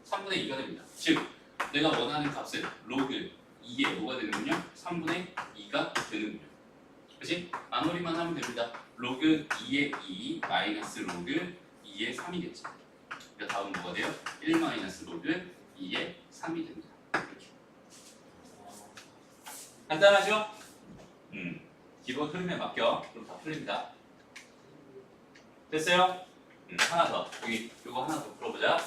[SPEAKER 1] 3분의 2가 됩니다. 즉 내가 원하는 값은 로그 2에 뭐가 되는군요? 3분의 2가 되는군요. 그치? 마무리만 하면 됩니다. 로그 2의 2 마이너스 로그 2의 3이겠지. 그러니까 다음 뭐가 돼요? 1 마이너스 로그 2의 3이 됩니다. 이렇게. 간단하죠? 기본 흐름에 맡겨. 그럼 다 풀립니다. 됐어요? 하나 더. 여기 이거 하나 더 풀어보자.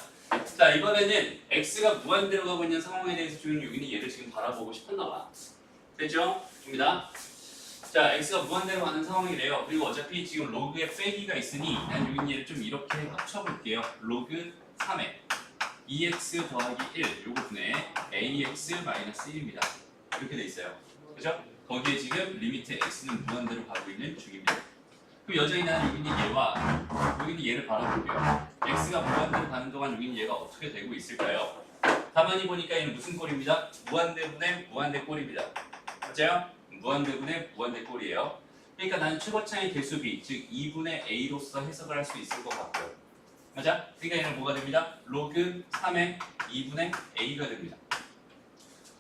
[SPEAKER 1] 자, 이번에는 x가 무한대로 가고 있는 상황에 대해서 주인 여기는 얘를 지금 바라보고 싶었나 봐. 됐죠? 입니다. 자, x가 무한대로 가는 상황이래요. 그리고 어차피 지금 로그에 빼기가 있으니 난 여기 얘를 좀 이렇게 합쳐볼게요. 로그 3에 2x 더하기 1 요거분의 ax 마이너스 1입니다. 이렇게 돼 있어요. 그죠? 거기에 지금 리미트 x는 무한대로 가고 있는 중입니다. 그럼 여전히 나는 여기 있는 얘와 여기 있는 얘를 바라볼게요. x가 무한대로 가는 동안 여기 있는 얘가 어떻게 되고 있을까요? 가만히 보니까 얘는 무슨 꼴입니다? 무한대분의 무한대 꼴입니다. 맞아요? 무한대분의 무한대 꼴이에요. 그러니까 나는 최고차의 개수비, 즉 2분의 a로서 해석을 할 수 있을 것 같고요. 맞아? 그러니까 얘는 뭐가 됩니다? 로그 3의 2분의 a가 됩니다.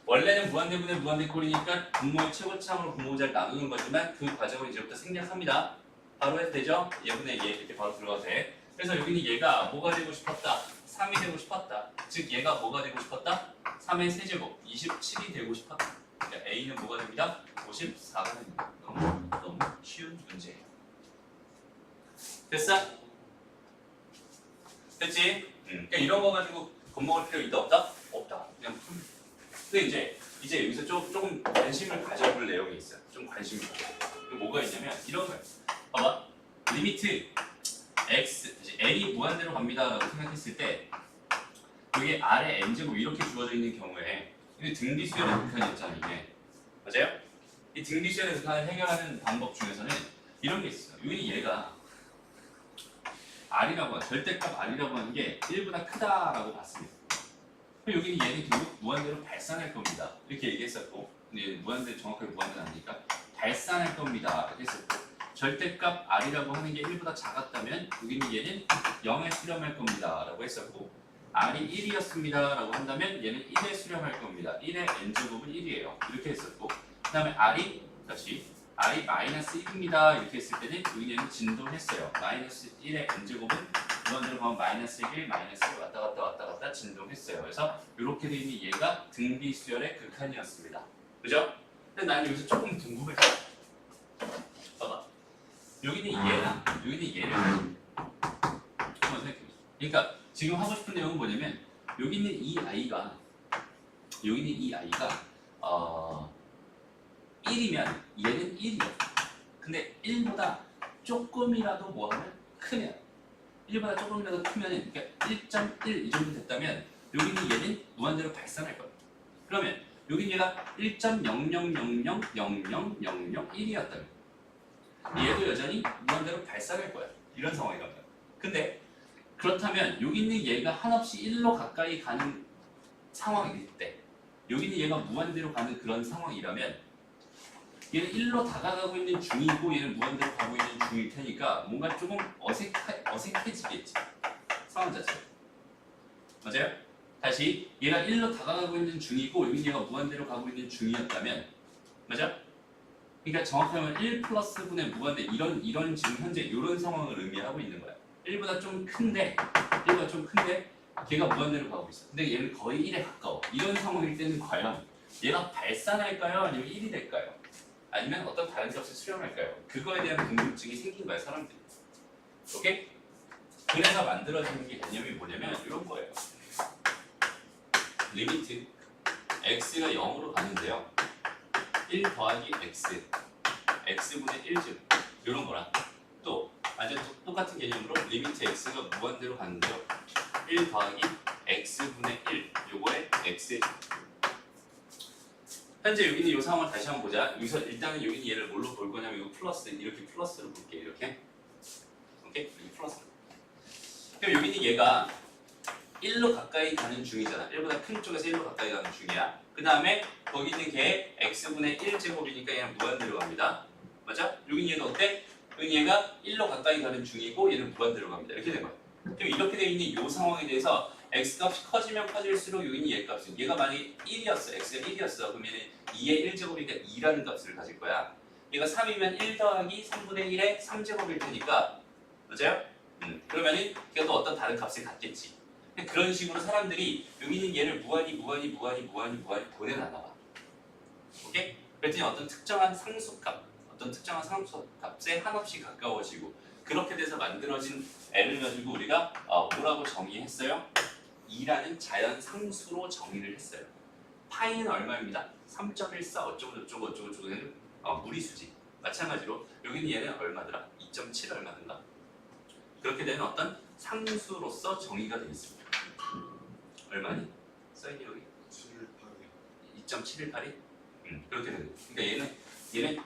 [SPEAKER 1] 원래는 무한대분의 무한대 꼴이니까 분모의 최고차로 분모자를 나누는 거지만 그 과정을 이제부터 생략합니다. 바로 해도 되죠? 얘분의 얘 이렇게 바로 들어가도 돼. 그래서 여기는 얘가 뭐가 되고 싶었다? 3이 되고 싶었다. 즉 얘가 뭐가 되고 싶었다? 3의 세제곱 27이 되고 싶었다. 그러니까 A는 뭐가 됩니다? 54가 됩니다. 너무 쉬운 문제예요. 됐어? 됐지? 그러니까 이런 거 가지고 겁먹을 필요 있다 없다? 없다. 그냥 풀. 근데 이제 여기서 조금 관심을 가져볼 내용이 있어요. 좀 관심을 가져. 뭐가 있냐면 이런 거예요. 봐봐. 리미트 x, l이 무한대로 갑니다라고 생각했을 때 여기 아래 n제곱 이렇게 주어져 있는 경우에 이게 등비수열의 극한이었잖아요. 이게 맞아요? 이 등비수열의 극한을 해결하는 방법 중에서는 이런 게 있어요. 여기 얘가 R이라고 절대값 R이라고 하는 게 1보다 크다라고 봤습니다. 그럼 여기는 얘는 결국 무한대로 발산할 겁니다. 이렇게 얘기했었고, 근데 무한대 정확하게 무한대는 아니니까 발산할 겁니다. 이렇게 했었고, 절대값 R이라고 하는 게 1보다 작았다면 여기는 얘는 0에 수렴할 겁니다. 라고 했었고, R이 1이었습니다. 라고 한다면 얘는 1에 수렴할 겁니다. 1의 n제곱은 1이에요. 이렇게 했었고, 그 다음에 R이 마이너스 1입니다. 이렇게 했을 때는 여기는 진동했어요. 마이너스 1의 n제곱은 무한대로 가면 마이너스 1, 마이너스 1 왔다 갔다 진동했어요. 그래서 이렇게 되어 있는 얘가 등비수열의 극한이었습니다. 그죠? 근데 나는 여기서 조금 궁금해서 봐봐. 여기는 얘랑 여기는 얘를 한번 생각해보세요. 그러니까 지금 하고 싶은 내용은 뭐냐면 여기 있는 이 아이가 1이면 얘는 1이야. 근데 1보다 조금이라도 뭐하면 크면 1보다 조금이라도 크면 그러니까 1.1 이 정도 됐다면 여기는 얘는 무한대로 발산할 거야. 그러면 여기는 얘가 1.00000001이었다면 얘도 여전히 무한대로 발산할 거야. 이런 상황이란 말이야. 근데 그렇다면 여기 있는 얘가 한없이 1로 가까이 가는 상황일 때 여기는 얘가 무한대로 가는 그런 상황이라면 얘는 1로 다가가고 있는 중이고 얘는 무한대로 가고 있는 중일 테니까 뭔가 조금 어색해지겠지. 상황 자체가. 맞아요? 다시 얘가 1로 다가가고 있는 중이고 여기 얘가 무한대로 가고 있는 중이었다면 맞아? 그러니까 정확하면 1 플러스 분의 무한대 이런 지금 현재 이런 상황을 의미하고 있는 거야. 1보다 좀 큰데 걔가 무한대로 가고 있어. 근데 얘는 거의 1에 가까워. 이런 상황일 때는 과연 얘가 발산할까요? 아니면 1이 될까요? 아니면 어떤 다른 값을 수렴할까요? 그거에 대한 궁금증이 생긴 거야, 사람들이. 오케이? 그래서 만들어지는 게 개념이 뭐냐면 이런 거예요. 리미트 x가 0으로 가는데요. 1 더하기 x, x분의 1즉 이런 거랑 또 완전 똑같은 개념으로 리미트 x가 무한대로 가는데요. 1 더하기 x분의 1, 요거의 x의 현재 여기 있는 이 상황을 다시 한번 보자. 여기서 일단은 여기는 얘를 뭘로 볼 거냐면 이거 플러스, 이렇게 플러스로 볼게. 이렇게. 오케이? 여기 플러스. 그럼 여기 있는 얘가 1로 가까이 가는 중이잖아. 1보다 큰 쪽에서 1로 가까이 가는 중이야. 그 다음에 거기 있는 걔 x분의 1제곱이니까 얘는 무한대로 갑니다. 맞아? 여기 얘는 어때? 여기 얘가 1로 가까이 가는 중이고 얘는 무한대로 갑니다. 이렇게 된 거야. 그럼 이렇게 되어 있는 이 상황에 대해서 x값이 커지면 커질수록 여기 있는 얘 값은 얘가 만약에 1이었어. x가 1이었어. 그러면 2의 1제곱이니까 2라는 값을 가질 거야. 얘가 3이면 1 더하기 3분의 1의 3제곱일 테니까 맞아요? 그러면은 걔가 또 어떤 다른 값을 갖겠지. 그런 식으로 사람들이 여기 있는 얘를 무한히 보내놔 봐. 오케이? 그랬더니 어떤 특정한 상수값, 에 한없이 가까워지고 그렇게 돼서 만들어진 L을 가지고 우리가 뭐라고 정의했어요? 2라는 자연 상수로 정의를 했어요. 파이는 얼마입니다. 3.14 어쩌고저쩌고는 무리수지. 마찬가지로 여기는 얘는 얼마더라? 2.7 얼마든가. 그렇게 되는 어떤 상수로서 정의가 되어 있습니다. 얼마니? 써있니 여기? 2.718이? 그렇게 되는 거예요. 그러니까 얘는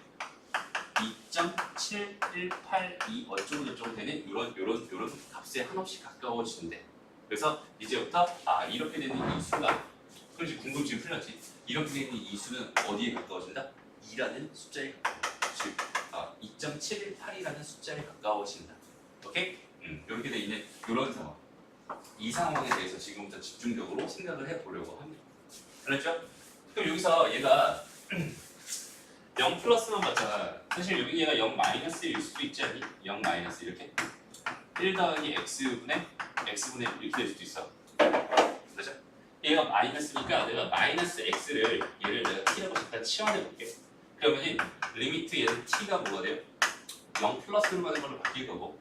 [SPEAKER 1] 2.7182 어쩌고저쩌고 되는 이런 값에 한없이 가까워지는데 그래서 이제부터 이렇게 되는 이 수가 그렇지 궁금증이 풀렸지 이렇게 되는 이 수는 어디에 가까워진다? 2라는 숫자에 가까워진다. 즉 2.718이라는 숫자에 가까워진다. 오케이? 이렇게 돼 있는 이런 상황 이 상황에 대해서 지금부터 집중적으로 생각을 해보려고 합니다. 알았죠? 그럼 여기서 얘가 0 플러스만 봤잖아. 사실 여기 얘가 0 마이너스일 수도 있지 않니? 0 마이너스 이렇게 1 더하기 x분의 이렇게 될 수도 있어. 그렇죠? 얘가 마이너스니까 내가 마이너스 x를 얘를 내가 t라고 잠깐 치환해 볼게. 그러면은 리미트 얘는 t가 뭐가 돼요? 0 플러스로 가는 걸로 바뀔 거고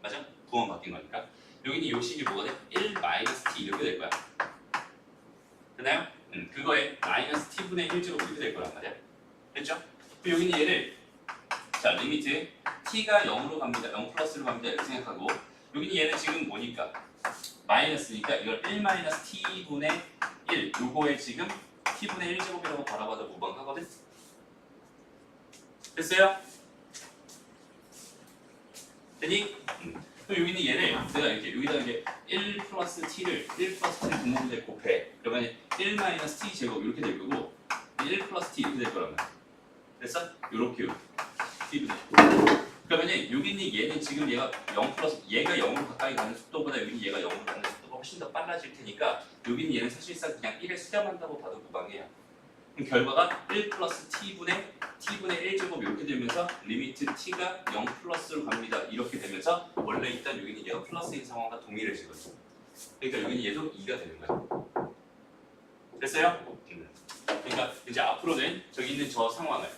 [SPEAKER 1] 맞아? 부호만 바뀐 거니까 여기는 요 식이 뭐가 돼? 1 마이너스 t 이렇게 될 거야. 됐나요? 그거에 마이너스 t분의 1제곱 이렇게 될 거란 말이야. 됐죠? 그럼 여기는 얘를 자 리미트 t가 0으로 갑니다. 0 플러스로 갑니다. 이렇게 생각하고 여기는 얘는 지금 뭐니까? 마이너스니까 이걸 1 마이너스 t분의 1 요거에 지금 t분의 1제곱이라고 바라봐도 무방하거든? 됐어요? 되니? 그럼 여기 있는 얘를 내가 이렇게 여기다 이제 1 플러스 t를 분모분에 곱해. 그러면 1 마이너스 t 제곱 이렇게 될 거고 1 플러스 t 이렇게 될 거란 말이야. 됐어? 요렇게 t분의. 그러면은 여기 있는 얘는 지금 얘가 0 플러스 얘가 0으로 가까이 가는 속도보다 여기 있는 얘가 0으로 가는 속도가 훨씬 더 빨라질 테니까 여기 있는 얘는 사실상 그냥 1에 수렴한다고 봐도 무방해요. 그럼 결과가 1 플러스 t분의 1제곱 이렇게 되면서 리미트 t가 0 플러스로 갑니다. 이렇게 되면서 원래 일단 여기는 얘가 플러스인 상황과 동일해지거든요. 그러니까 여기는 얘도 2가 되는 거야. 됐어요? 그러니까 이제 앞으로는 저기 있는 저 상황을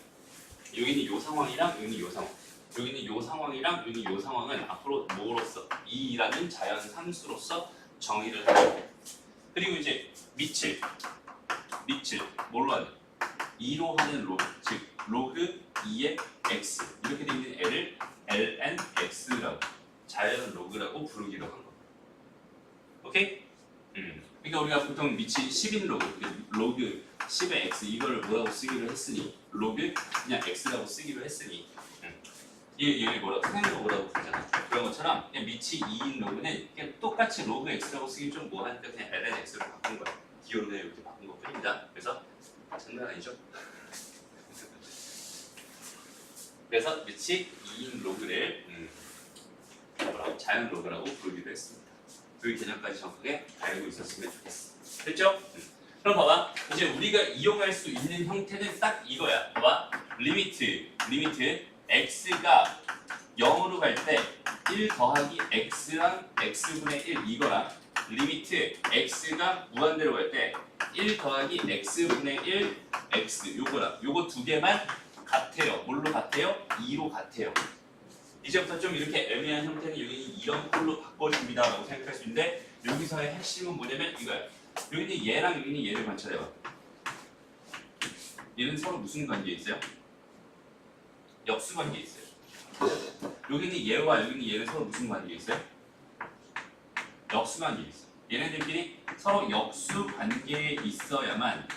[SPEAKER 1] 여기는 요 상황이랑 여기는 요 상황 여기는 요 상황이랑 여기는 요 상황은 앞으로 뭐로서 2라는 자연 상수로서 정의를 하고 그리고 이제 밑을 뭘로 하는 2로 하는 로그 즉 로그 2의 x 이렇게 되어 있는 애를 lnx라고 자연 로그라고 부르기로 한 겁니다. 오케이? 그러니까 우리가 보통 밑이 10인 로그 10의 x 이거를 뭐라고 쓰기로 했으니 로그 그냥 x라고 쓰기로 했으니 얘를 뭐라고 생각 로그라고 부르잖아. 그런 것처럼 그냥 밑이 2인 로그는 그냥 똑같이 로그 x라고 쓰기 좀 뭐하니까 그냥 lnx로 바꾼 거야. 기호를 이렇게 바꾼 것 뿐입니다. 그래서 장난 아니죠? 그래서 밑이 2인 로그를 뭐라고 자연 로그라고 부르기도 했습니다. 그 개념까지 정확하게 알고 있었으면 좋겠어. 됐죠? 그럼 봐봐. 이제 우리가 이용할 수 있는 형태는 딱 이거야. 봐봐. 리미트 x가 0으로 갈 때 1 더하기 x랑 x분의 1 이거랑 리미트 x가 무한대로 갈 때 1 더하기 x분의 1 x 요거랑 요거 두 개만 같아요. 뭘로 같아요? 2로 같아요. 이제부터 좀 이렇게 애매한 형태는 여기 이런 꼴로 바꿔줍니다 라고 생각할 수 있는데 여기서의 핵심은 뭐냐면 이거야. 여기는 얘랑 여기는 얘를 관찰해봐. 얘는 서로 무슨 관계에 있어요? 역수 관계에 있어요. 여기는 얘와 여기는 얘는 서로 무슨 관계에 있어요? 역수 관계에 있어요. 얘네들끼리 서로 역수 관계에 있어야만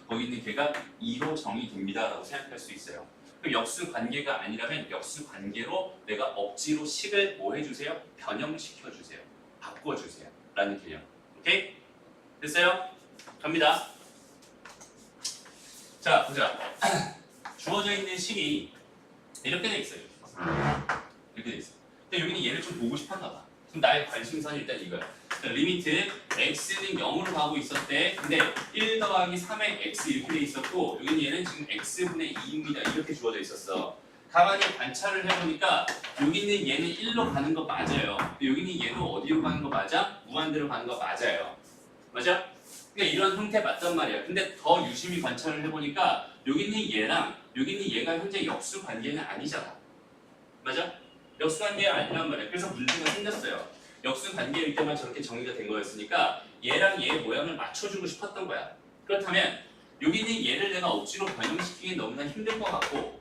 [SPEAKER 1] 거기 있는 걔가 2로 정의됩니다 라고 생각할 수 있어요. 그럼 역수 관계가 아니라면 역수 관계로 내가 억지로 식을 뭐 해주세요? 변형시켜 주세요. 바꿔 주세요. 라는 개념. 오케이? 됐어요? 갑니다. 자, 보자. 주어져 있는 식이 이렇게 돼 있어요. 이렇게 돼 있어요. 근데 여기는 얘를 좀 보고 싶었나 봐. 그럼 나의 관심사는 일단 이거야. 리미트 x는 0으로 가고 있었대. 근데 1 더하기 3의 x 이렇게 돼 있었고 여기는 얘는 지금 x분의 2입니다. 이렇게 주어져 있었어. 가만히 관찰을 해보니까 여기 있는 얘는 1로 가는 거 맞아요. 근데 여기 있는 얘도 어디로 가는 거 맞아? 무한대로 가는 거 맞아요. 맞아? 그러니까 이런 형태 맞단 말이야. 근데 더 유심히 관찰을 해보니까 여기 있는 얘랑 여기 있는 얘가 현재 역수 관계는 아니잖아. 맞아? 역수 관계가 아니란 말이야. 그래서 문제가 생겼어요. 역수 관계일 때만 저렇게 정의가 된 거였으니까 얘랑 얘의 모양을 맞춰주고 싶었던 거야. 그렇다면 여기 있는 얘를 내가 억지로 변형시키기 너무나 힘들 것 같고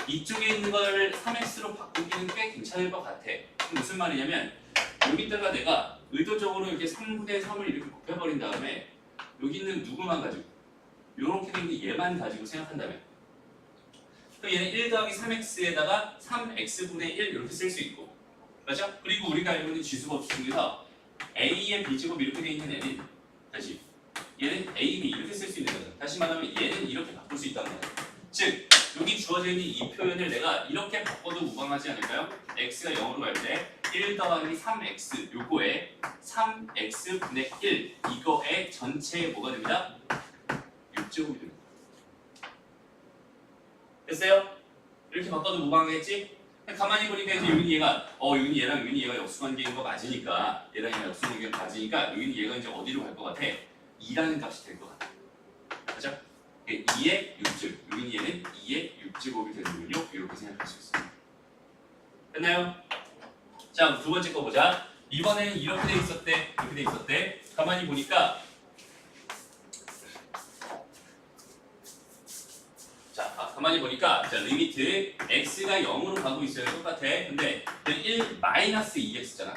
[SPEAKER 1] 이쪽에 있는 걸 3x로 바꾸기는 꽤 괜찮을 것 같아. 무슨 말이냐면 여기다가 내가 의도적으로 이렇게 3분의 3을 이렇게 곱해버린 다음에 여기 있는 누구만 가지고 이렇게 된 게 얘만 가지고 생각한다면 그럼 얘는 1 더하기 3x에다가 3x분의 1 이렇게 쓸 수 있고 맞아? 그리고 우리가 알고 있는 지수법 중에서 a의 b제곱 이렇게 돼 있는 애는 다시 얘는 ab 이렇게 쓸 수 있는 거죠. 다시 말하면 얘는 이렇게 바꿀 수 있다는 거죠. 즉 여기 주어져 있는 이 표현을 내가 이렇게 바꿔도 무방하지 않을까요? x가 0으로 갈 때 1 더하기 3x 요거에 3x분의 1 이거의 전체에 뭐가 됩니다? 6제곱이 됩니다. 됐어요? 이렇게 바꿔도 무방하겠지? 가만히 보니까 이제 여기 얘가 여기 얘랑 여기 얘가 역수관계인 거 맞으니까 얘랑 얘가 역수관계가 맞으니까 여기 얘가 이제 어디로 갈 것 같아? 2라는 값이 될 것 같아. 맞죠? 2의 6제곱 여기 얘는 2의 6제곱이 되는군요. 이렇게 생각할 수 있어요. 됐나요? 자, 두 번째 거 보자. 이번에는 이렇게 돼 있었대. 이렇게 돼 있었대. 가만히 보니까 가만히 보니까 자, 리미트 x가 0으로 가고 있어요. 똑같아. 근데 1 마이너스 2x잖아.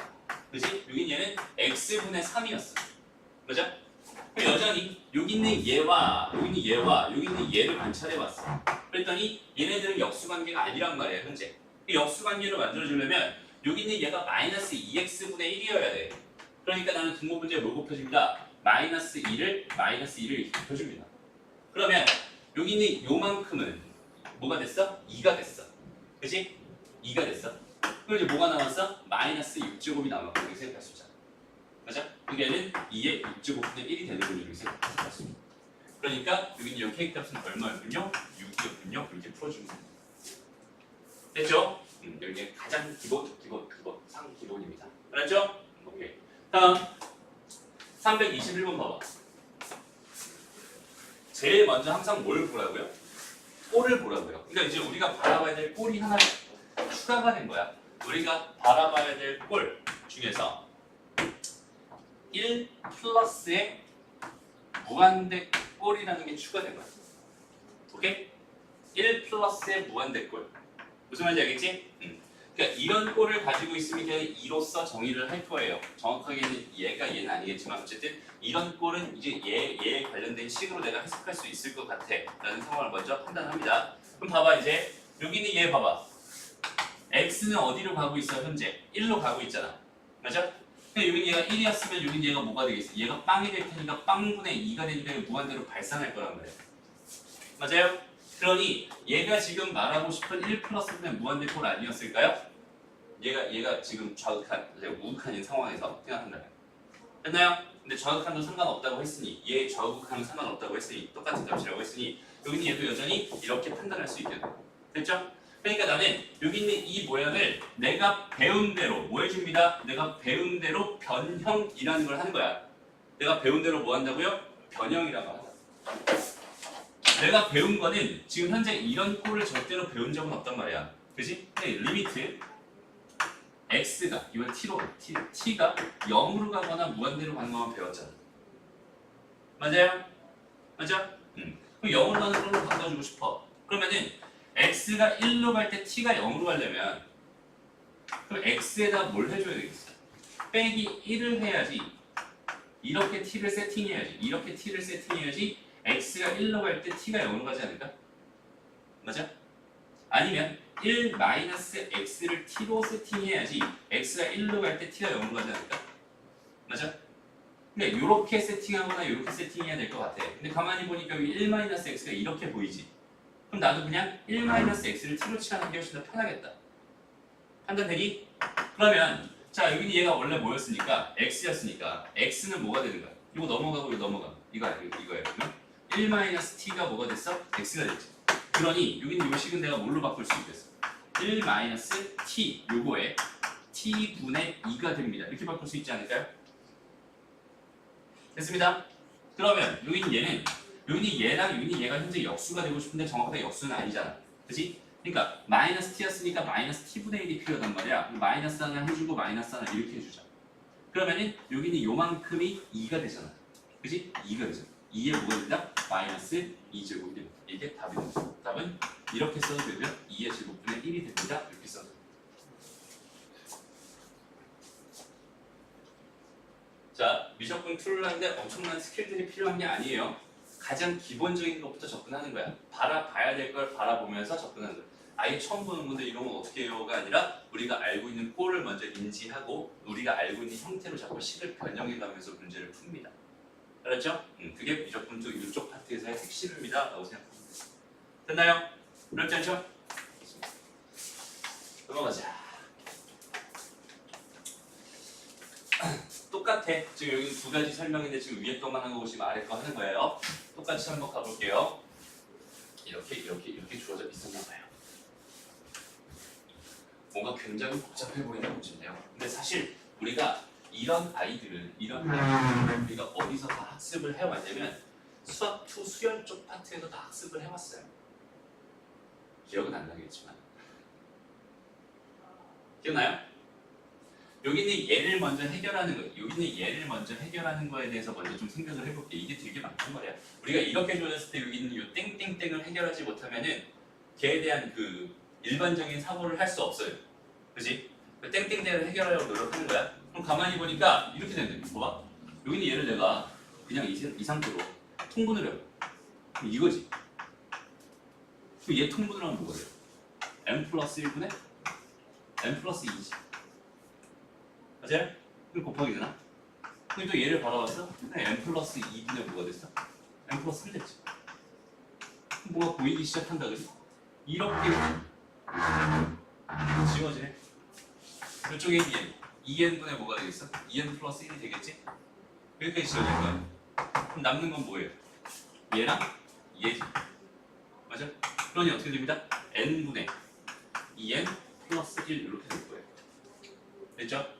[SPEAKER 1] 그치? 여긴 얘는 x분의 3이었어. 그죠? 그럼 여전히 여기 있는 얘와 여기 있는 얘를 관찰해봤어. 그랬더니 얘네들은 역수관계가 아니란 말이야. 현재. 이 역수관계를 만들어주려면 여기 있는 얘가 마이너스 2x분의 1이어야 돼. 그러니까 나는 분모 문제에 뭘 곱해줍니다. 마이너스 2를 이렇게 곱해줍니다. 그러면 여기 있는 요만큼은 뭐가 됐어? 2가 됐어. 그치? 2가 됐어. 그럼 이제 뭐가 남았어? 마이너스 6제곱이 남았고 이렇게 생각할 수 있잖아. 맞아? 그게는 2의 6제곱분의 1이 되는 걸로 이렇게 생각할 수 있어. 그러니까 여기 있는 이 K값은 얼마였군요? 6이었군요. 이렇게 풀어주면 됩니다. 됐죠? 여기 가장 상기본입니다. 알았죠? 오케이. 다음 321번 봐봐. 제일 먼저 항상 뭘 보라고요? 꼴을 보라고요. 그러니까 이제 우리가 바라봐야 될 꼴이 하나 추가가 된 거야. 우리가 바라봐야 될 꼴 중에서 1 플러스의 무한대 꼴이라는 게 추가된 거야. 오케이? 1 플러스의 무한대 꼴. 무슨 말인지 알겠지? 그러니까 이런 꼴을 가지고 있으면 그냥 이로써 정의를 할 거예요. 정확하게는 얘는 아니겠지만 어쨌든 이런 꼴은 이제 얘에 관련된 식으로 내가 해석할 수 있을 것 같아 라는 상황을 먼저 판단합니다. 그럼 봐봐 이제 여기 있는 얘 봐봐. x는 어디로 가고 있어 현재? 1로 가고 있잖아. 맞아? 근데 여기 얘가 1이었으면 여기 얘가 뭐가 되겠어? 얘가 빵이 될 테니까 빵분의 2가 되니까 무한대로 발산할 거란 말이야. 맞아요? 그러니 얘가 지금 말하고 싶은 1 플러스분의 무한대 꼴 아니었을까요? 얘가 지금 좌극한, 우극한인 상황에서 생각한다면 됐나요? 근데 좌극한도 상관없다고 했으니 얘 좌극한은 상관없다고 했으니 똑같은 값이라고 했으니 여기는 얘도 여전히 이렇게 판단할 수 있게 돼요. 됐죠? 그러니까 나는 여기 있는 이 모양을 내가 배운 대로 뭐 해줍니다. 내가 배운 대로 변형이라는 걸 하는 거야. 내가 배운 대로 뭐 한다고요? 변형이라고 한다. 내가 배운 거는 지금 현재 이런 꼴을 절대로 배운 적은 없단 말이야. 그지? 네, 리미트 x가 이걸 t가 0으로 가거나 무한대로 가는 것만 배웠잖아. 맞아요? 맞아? 그럼 0으로 가는 걸로 바꿔주고 싶어. 그러면은 x가 1로 갈 때 t가 0으로 가려면 그럼 x에다 뭘 해줘야 되겠어? 빼기 1을 해야지. 이렇게 t를 세팅해야지. 이렇게 t를 세팅해야지 x가 1로 갈 때 t가 0으로 가지 않을까? 맞아? 아니면 1 마이너스 x를 t로 세팅해야지 x가 1로 갈 때 t가 0으로 가지 않을까? 맞아? 근데 이렇게 세팅하거나 이렇게 세팅해야 될 것 같아. 근데 가만히 보니까 여기 1 마이너스 x가 이렇게 보이지? 그럼 나도 그냥 1 마이너스 x를 t로 칠하는 게 훨씬 더 편하겠다. 판단되니? 그러면 자 여기는 얘가 원래 뭐였으니까 x였으니까 x는 뭐가 되는 거야? 이거 넘어가고 이거 넘어가. 이거야. 1 마이너스 t가 뭐가 됐어? x가 됐지. 그러니 여기는 요 식은 내가 뭘로 바꿀 수 있겠어? 1 마이너스 t 요거에 t분의 2가 됩니다. 이렇게 바꿀 수 있지 않을까요? 됐습니다. 그러면 여기는 얘는 여기는 얘랑 여기는 얘가 현재 역수가 되고 싶은데 정확하게 역수는 아니잖아. 그치? 그러니까 마이너스 t였으니까 마이너스 t분의 1이 필요하단 말이야. 마이너스 하나 해주고 마이너스 하나 이렇게 해주자. 그러면은 여기는 요만큼이 2가 되잖아. 그치? 2가 되잖아. 2에 뭐가 된다? 마이너스 2제곱이 됩니다. 이게 답이 됩니다. 답은 이렇게 써도 되면 2의 제곱분의 1이 됩니다. 이렇게 써도 됩니다. 자, 미적분 툴을 하는데 엄청난 스킬들이 필요한 게 아니에요. 가장 기본적인 것부터 접근하는 거야. 바라봐야 될 걸 바라보면서 접근하는 거야. 아예 처음 보는 분들 이러면 어떻게 해요가 아니라 우리가 알고 있는 꼴을 먼저 인지하고 우리가 알고 있는 형태로 자꾸 식을 변형해가면서 문제를 풉니다. 알았죠? 그게 미적분 툴 이쪽 파트에서의 핵심입니다. 라고 생각합니다. 됐나요? 어렵지 않죠? 넘어가자. 똑같아. 지금 여기 두 가지 설명인데 지금 위에 것만 한 거 보시면 아래 거 하는 거예요. 똑같이 한번 가볼게요. 이렇게 주어져 있었나 봐요. 뭔가 굉장히 복잡해 보이는 문제인데요. 근데 사실 우리가 이런 아이들을 우리가 어디서 다 학습을 해왔냐면 수학 2 수연 쪽 파트에서 다 학습을 해왔어요. 기억은 안 나겠지만 기억나요? 여기는 얘를 먼저 해결하는 거, 여기는 얘를 먼저 해결하는 거에 대해서 먼저 좀 생각을 해볼게. 이게 되게 많단 말이야. 우리가 이렇게 줘졌을 때 여기는 이 땡땡땡을 해결하지 못하면은 걔에 대한 그 일반적인 사고를 할 수 없어요. 그지? 그 땡땡땡을 해결하려고 노력하는 거야. 그럼 가만히 보니까 이렇게 된다. 봐봐. 여기는 얘를 내가 그냥 이 상태로 통분을 해. 그럼 이거지. 그럼 얘 통분을 하면 뭐가 돼요? m 플러스 1분의 n 플러스 2지. 맞아요? 그럼 곱하기잖아. 그럼 또 얘를 받아봤어? n 플러스 2분의 뭐가 됐어? n 플러스 3 됐지. 뭐가 보이기 시작한다 그지? 이렇게 지워지네. 이쪽에 2n분의 뭐가 되겠어? 2n 플러스 1이 되겠지? 여기까지 지워질 거야. 그럼 남는 건 뭐예요? 얘랑 얘지. 맞아? 그러니 어떻게 됩니다? n분의 2n 플러스 1 이렇게 될 거예요. 됐죠?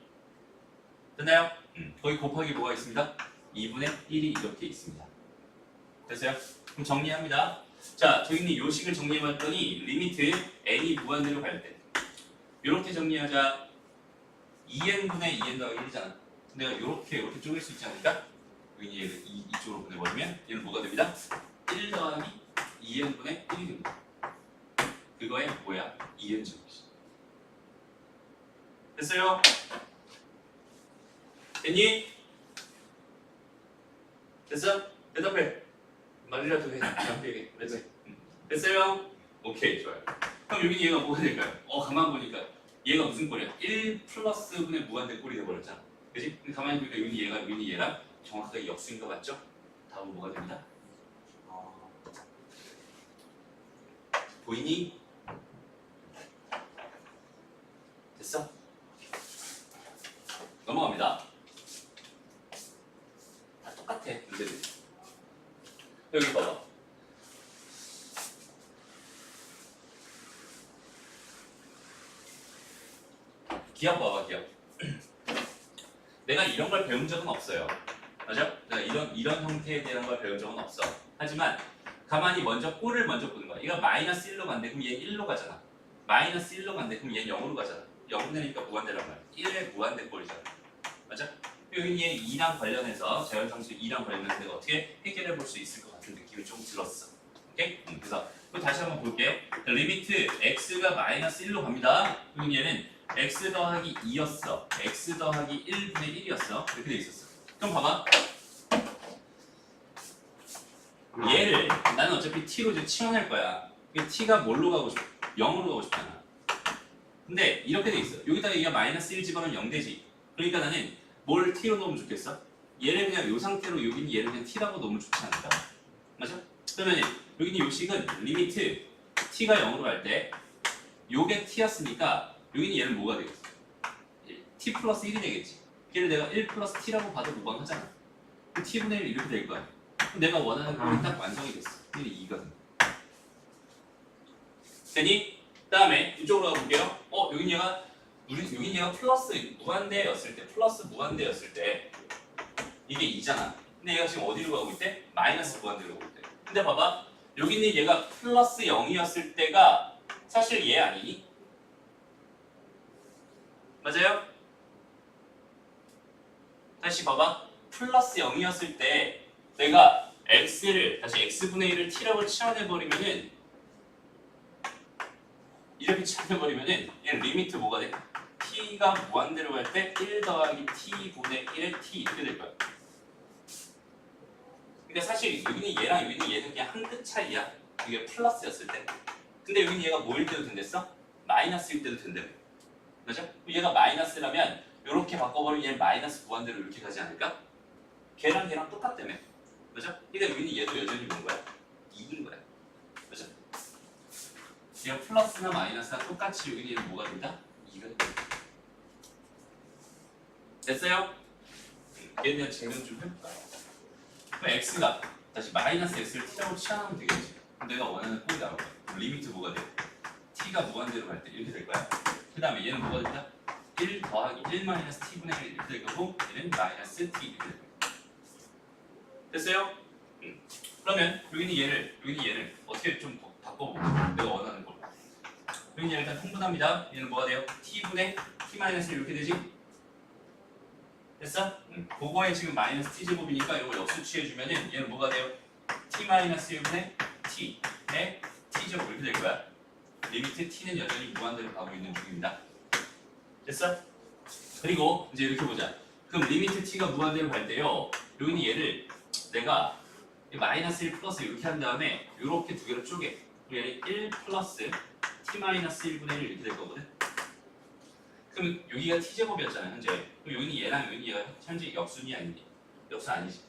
[SPEAKER 1] 됐나요? 거기 곱하기 뭐가 있습니다? 2분의 1이 이렇게 있습니다. 됐어요? 그럼 정리합니다. 자, 저희는 요식을 정리해봤더니 리미트 n이 무한대로 갈 때 이렇게 정리하자. 2n분의 2n 더하기 1이잖아. 내가 이렇게 쪼갤 수 있지 않을까? 여기 얘를 이쪽으로 보내버리면 얘는 뭐가 됩니다? 1 더하기 2n분의 1이 됩니다. 그거의 뭐야? 2n 제곱이지. 됐어요? 됐니? 됐어? 대답해. 말이라도 해. 답변해. 됐어요? 오케이, 좋아요. 그럼 여기 얘가 뭐가 될까요? 가만 보니까 얘가 무슨 꼴이야? 1 플러스 분의 무한대 꼴이 돼버렸잖아. 그지? 근데 가만히 보니까 여기 얘랑 정확하게 역수인 거 맞죠? 다음은 뭐가 됩니다? 보이니? 됐어? 넘어갑니다. 다 똑같아, 문제들이. 여기 봐봐. 기억 봐봐, 기억. 내가 이런 걸 배운 적은 없어요. 맞아? 내가 이런 형태에 대한 걸 배운 적은 없어. 하지만 가만히 먼저 꼴을 먼저 보는 거야. 얘가 마이너스 1로 간대. 그럼 얘 1로 가잖아. 마이너스 1로 간대. 그럼 얘 0으로 가잖아. 0분의니까 무한대란 말이야. 1의 무한대 꼴이잖아. 맞아? 여기 얘 2랑 관련해서 자연상수 2랑 관련해서 내가 어떻게 해결해 볼 수 있을 것 같은 느낌이 좀 들었어. 오케이? 그래서 다시 한번 볼게요. 리미트 x가 마이너스 1로 갑니다. 그럼 얘는 x 더하기 2였어. x 더하기 1분의 1이었어. 이렇게 돼 있었어. 그럼 봐봐. 얘를 나는 어차피 t로 이제 치환할 거야. t가 뭘로 가고 싶어? 0으로 가고 싶잖아. 근데 이렇게 돼 있어. 여기다가 얘가 마이너스 1 집어넣으면 0 되지. 그러니까 나는 뭘 t로 넣으면 좋겠어? 얘를 그냥 이 상태로 여기는 얘를 그냥 t라고 넣으면 좋지 않을까? 맞아? 그러면 여기는 요식은 리미트 t가 0으로 갈 때 요게 t였으니까 여기는 얘는 뭐가 되겠어? t 플러스 1이 되겠지. 얘를 내가 1 플러스 t라고 봐도 무방하잖아. t분의 1 이렇게 될 거야. 그럼 내가 원하는 꼴이 딱 완성이 됐어. 1이 2거든. 되니? 그 다음에 이쪽으로 가볼게요. 여긴 얘가 플러스 무한대였을 때, 플러스 무한대였을 때 이게 2잖아. 근데 얘가 지금 어디로 가고 있대? 마이너스 무한대로 가고 있대. 근데 봐봐. 여기는 얘가 플러스 0이었을 때가 사실 얘 아니니? 맞아요? 다시 봐봐. 플러스 0이었을 때 내가 x를 다시 x분의 1을 t라고 치환해버리면은 이렇게 치환해버리면은 얘는 리미트 뭐가 돼? t가 무한대로 갈 때 1 더하기 t분의 1의 t 이렇게 될 거야. 근데 사실 여기는 얘랑 여기는 얘는 그냥 한 끗 차이야. 이게 플러스였을 때. 근데 여기는 얘가 뭐일 때도 된댔어? 마이너스일 때도 된다며. 맞아? 얘가 마이너스라면 이렇게 바꿔버리면 얘는 마이너스 무한대로 이렇게 가지 않을까? 걔랑 똑같다며. 맞아? 그러니까 여기는 얘도 여전히 뭔 거야? 2인 거야. 맞아? 얘가 플러스나 마이너스나 똑같이 여기는 얘는 뭐가 된다? 2가 된다. 됐어요? 얘에 대한 증명 좀 해볼까? 그럼 x가 다시 마이너스 x를 t라고 치환하면 되겠지. 그럼 내가 원하는 꼴이 나올 거야. 그럼 리미트 뭐가 돼? t가 무한대로 갈 때 이렇게 될 거야. 그 다음에 얘는 뭐가 된다? 1 더하기 1 마이너스 t분의 1 이렇게 될 거고 얘는 마이너스 t 이렇게 될 거야. 됐어요? 그러면 여기는 얘를 어떻게 좀 바꿔볼까? 내가 원하는 꼴. 여기는 일단 통분합니다. 얘는 뭐가 돼요? t분의 t 마이너스 이렇게 되지? 됐어? 그거에 지금 마이너스 t제곱이니까 이거 역수 취해주면은 얘는 뭐가 돼요? t 마이너스 1분의 t의 t제곱 이렇게 될 거야. 리미트 t는 여전히 무한대로 가고 있는 중입니다. 됐어? 그리고 이제 이렇게 보자. 그럼 리미트 t가 무한대로 갈 때요. 여기는 얘를 내가 마이너스 1 플러스 이렇게 한 다음에 이렇게 두 개로 쪼개. 그럼 얘는 1 플러스 t 마이너스 1분의 1 이렇게 될 거거든. 그럼 여기가 t제곱이었잖아요 현재. 그럼 여기는 얘랑 여기는 얘가 현재 역순이 아니니? 역순 아니지.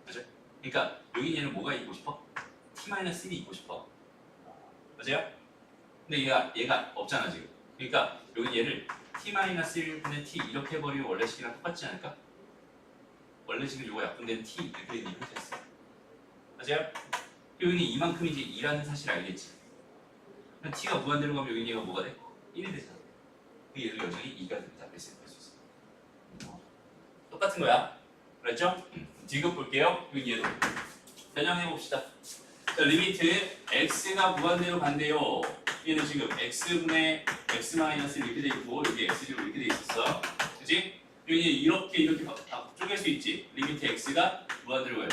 [SPEAKER 1] 그죠? 그러니까 여기 얘는 뭐가 있고 싶어? t-1이 있고 싶어. 맞아요? 근데 얘가 없잖아 지금. 그러니까 여기 얘를 t-1분의 t 이렇게 해버리면 원래 식이랑 똑같지 않을까? 원래 식은 요거 약분된 t 이렇게 되는 이 됐어. 맞아요? 여기는 이만큼이지 2라는 사실 알겠지? 그럼 t가 무한대로 가면 여기 얘가 뭐가 돼? 1이 되잖아. 그 얘도 여전히 2가 됩니다. 그래서 이렇게 할수 있어. 똑같은 거야. 그랬죠? 디귿 볼게요. 여기 얘도 변형해 봅시다. 자, 리미트 x가 무한대로 간대요. 얘는 지금 x분의 x-1 이렇게 돼 있고 여기 x0 이렇게 돼 있었어. 그치? 여기 이렇게 쪼갤 수 있지. 리미트 x가 무한대로 가요.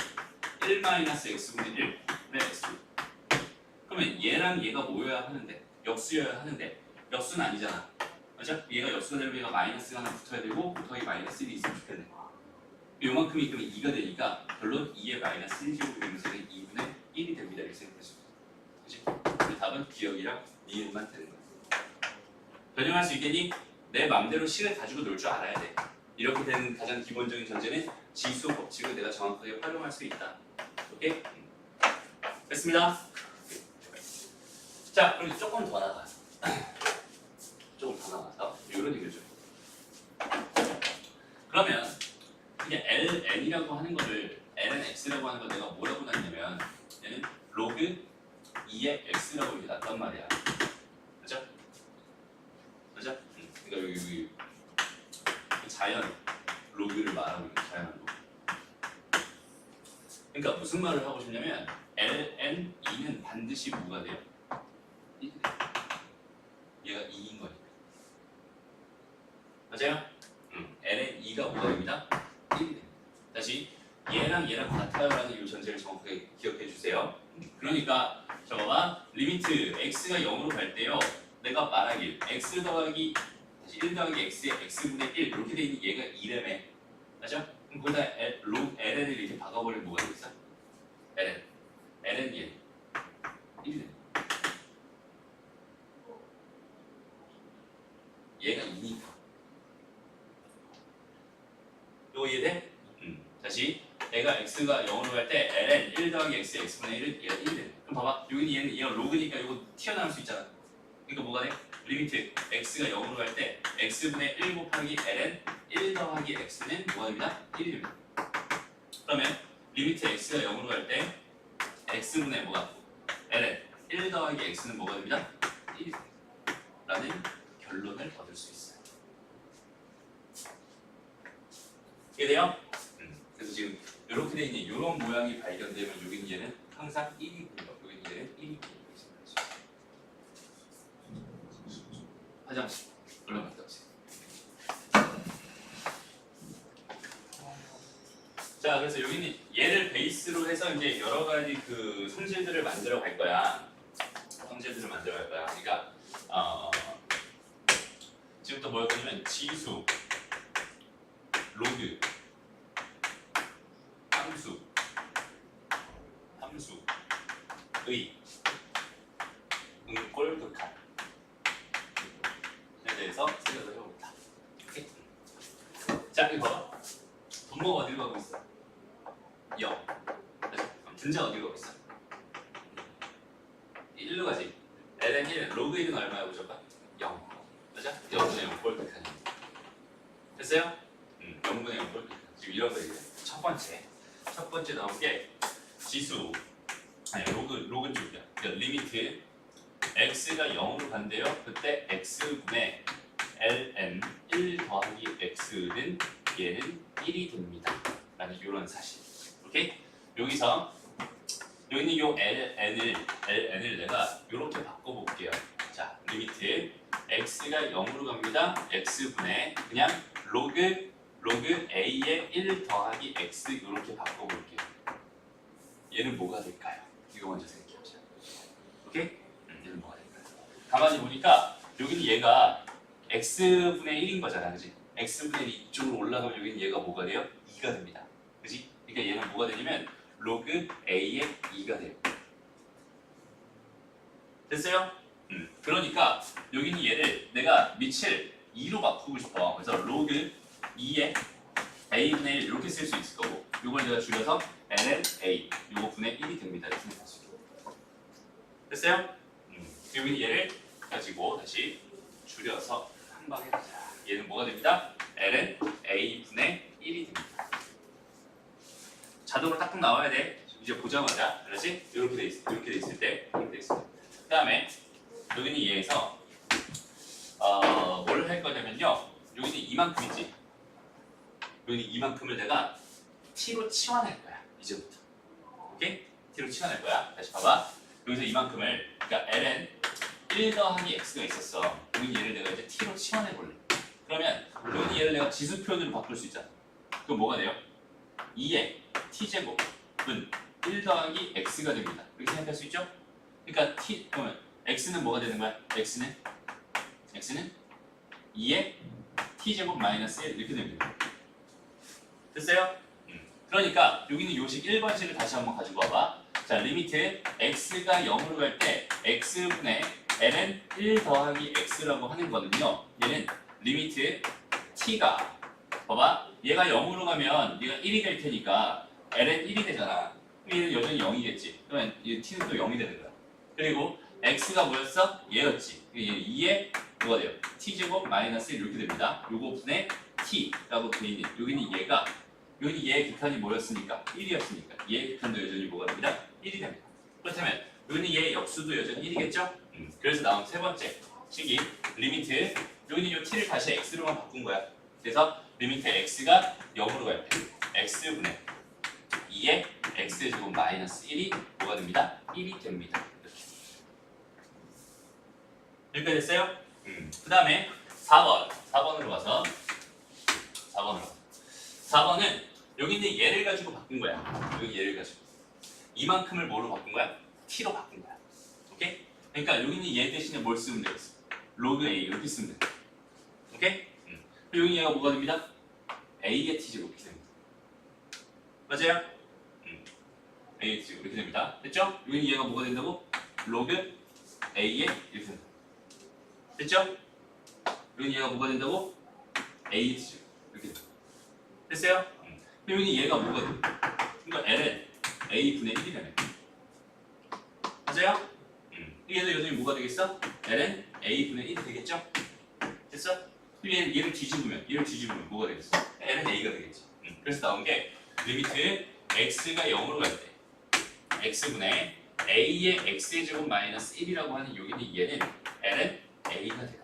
[SPEAKER 1] 1-x분의 1 네, x. 그러면 얘랑 얘가 뭐여야 하는데? 역수여야 하는데 역수는 아니잖아. 맞아? 얘가 역수가 되면 얘가 마이너스가 하나 붙어야 되고 곱하기 마이너스 1이 있으면 좋겠네. 요만큼이 그러면 2가 되니까 결론 2의 마이너스 1제곱이 되면서 2분의 1이 됩니다. 이렇게 생각할 수 있어. 그치? 그 답은 기억이랑 니은만 되는 거야. 변형할 수 있겠니? 내 맘대로 식을 가지고 놀 줄 알아야 돼. 이렇게 되는 가장 기본적인 전제는 지수 법칙을 내가 정확하게 활용할 수 있다. 오케이? 됐습니다. 자, 그럼 조금 더 나가서 이런 얘기를 좀. 그러면 이게 ln이라고 하는 거를 lnx라고 하는 걸 내가 뭐라고 놨냐면 얘는 로그 2의 x라고 이렇게 놨단 말이야. 그죠? 그죠? 그러니까 여기 자연 로그를 말하고 있는 자연 로그. 그러니까 무슨 말을 하고 싶냐면 ln2는 반드시 뭐가 돼요? 1이 돼요. 얘가 2인 거니까. 맞아요? ln2가 뭐가 됩니다? 1이 됩니다. 다시 얘랑 같아요라는 이 전제를 정확하게 기억해 주세요. 그러니까 저거가 리미트 x가 0으로 갈 때요. 내가 말하길 x 더하기 다시 1 더하기 x의 x분의 1 이렇게 돼 있는 얘가 2라며. 맞죠? 그럼 거기다 log ln을 이렇게 박아버리면 뭐가 되겠어? ln 얘 1이 됩니다. 얘가 2니까. 이거 이해돼? 다시 내가 x가 0으로 갈 때 ln 1 더하기 x의 x분의 1은 얘가 1이 돼. 그럼 봐봐. 여기는 얘가 로그니까 이거 튀어나올 수 있잖아. 그러니까 뭐가 돼? 리미트 x가 0으로 갈 때 x분의 1 곱하기 ln 1 더하기 x는 뭐가 됩니다? 1이 됩니다. 그러면 리미트 x가 0으로 갈 때 x분의 뭐가? ln 1 더하기 x는 뭐가 됩니다? 1이 됩니다. 라는 결론을 얻을 수 있어요. 이해돼요? 그래서 지금 이렇게 돼 있는 이런 모양이 발견되면 여기는 얘는 항상 1이 보여. 여기는 얘는 1이 보여. 화장실 올라갔다 오세요. 자, 그래서 여기는 얘를 베이스로 해서 이제 여러 가지 그 성질들을 만들어 갈 거야. 그러니까 지금부터 뭘 거냐면 지수, 로그, 함수, 의, 응골, 극한에 대해서 생각을 해봅니다. 오케이? 자, 이거 봐봐. 분모가 어디로 가고 있어? 0. 그럼 분자 어디로 가고 있어? 1로 가지. ln 1, 로그 1은 얼마야 무조건? 0. 맞아? 0분의 0골 극한. 됐어요? 0분의 0골 극한. 지금 이런 거 얘기해. 첫 번째 나온 게 지수, 아니 로그 쪽이야. 그러니까 리미트 x가 0으로 간대요. 그때 x분의 ln 1 더하기 x는 얘는 1이 됩니다. 라는 이런 사실. 오케이? 여기서 여기 있는 요 ln을 내가 이렇게 바꿔볼게요. 자, 리미트 x가 0으로 갑니다. x분의 그냥 로그 a의 1 더하기 x 이렇게 바꿔볼게요. 얘는 뭐가 될까요? 이거 먼저 생각해보자. 오케이? 얘는 뭐가 될까요? 가만히 보니까 여기는 얘가 x분의 1인 거잖아, 그지? x분의 1 이쪽으로 올라가면 여기는 얘가 뭐가 돼요? 2가 됩니다. 그지? 그러니까 얘는 뭐가 되냐면 로그 a의 2가 돼요. 됐어요? 그러니까 여기는 얘를 내가 밑을 2로 바꾸고 싶어. 그래서 로그 2의 a분의 1 이렇게 쓸 수 있을 거고 이걸 내가 줄여서 ln a 요거 분의 1이 됩니다. 이렇게 생각할 수 있고 됐어요? 여기 얘를 가지고 다시 줄여서 한 방에 가자. 얘는 뭐가 됩니다? ln a 분의 1이 됩니다. 자동으로 딱딱 나와야 돼. 이제 보자마자 그렇지? 이렇게 돼 있을 때 이렇게 돼 있을 때. 그다음에 여기는 얘에서 뭘 할 거냐면요. 여기는 이만큼이지. 여기는 이만큼을 내가 t로 치환할 거야. 이제부터. 오케이? t로 치환할 거야. 다시 봐봐. 여기서 이만큼을 그러니까 ln 1 더하기 x가 있었어. 여기 얘를 내가 이제 t로 치환해 볼래. 그러면 여기 얘를 내가 지수 표현으로 바꿀 수 있잖아. 그럼 뭐가 돼요? 2의 t제곱은 1 더하기 x가 됩니다. 이렇게 생각할 수 있죠? 그러니까 그러면 x는 뭐가 되는 거야? x는 2의 t제곱 마이너스 1 이렇게 됩니다. 됐어요? 그러니까 여기는 요식 1번식을 다시 한번 가지고 와봐. 자, 리미트 x가 0으로 갈 때 x분의 ln 1 더하기 x라고 하는 거는요. 얘는 리미트 t가 봐봐. 얘가 0으로 가면 얘가 1이 될 테니까 ln 1이 되잖아. 얘는 여전히 0이겠지. 그러면 이 t는 또 0이 되는 거야. 그리고 x가 뭐였어? 얘였지. 얘 2에 뭐가 돼요? t제곱 마이너스 1 이렇게 됩니다. 요거 분의 t라고 돼 있는 여기는 얘가 여기는 얘의 극한이 뭐였으니까? 1이었으니까 얘의 극한도 여전히 뭐가 됩니다? 1이 됩니다. 그렇다면 여기는 얘의 역수도 여전히 1이겠죠? 그래서 나온 세 번째 식이 리미트 여기는 요 t를 다시 x로만 바꾼 거야. 그래서 리미트 x가 0으로 갈 때 x분의 2의 x제곱 마이너스 1이 뭐가 됩니다? 1이 됩니다. 이렇게 됐어요? 그 다음에 4번으로 가서 4번은 여기 있는 얘를 가지고 바꾼 거야. 여기 얘를 가지고 이만큼을 뭐로 바꾼 거야? t로 바꾼 거야. 오케이? 그러니까 여기 있는 얘 대신에 뭘 쓰면 되겠어? 로그 a 이렇게 쓰면 돼. 오케이? 여기 얘가 뭐가 됩니다? a의 t제곱 이렇게 됩니다. 맞아요? a의 t제곱 이렇게 됩니다. 됐죠? 여기 얘가 뭐가 된다고? 로그 a의 이렇게 된다. 됐죠? 여기 얘가 뭐가 된다고? a의 t제곱 이렇게 된다. 됐어요? 여기 얘가 뭐가 돼? 그러니까 ln a 분의 1이 되네. 맞아요? 얘도 여전히 뭐가 되겠어? ln a 분의 1이 되겠죠? 됐어? 얘를 뒤집으면 뭐가 되겠어? ln a가 되겠지. 그래서 나온 게 리미트 x가 0으로 갈 때 x분의 a의 x의 제곱 마이너스 1이라고 하는 여기는 얘는 ln a가 돼요.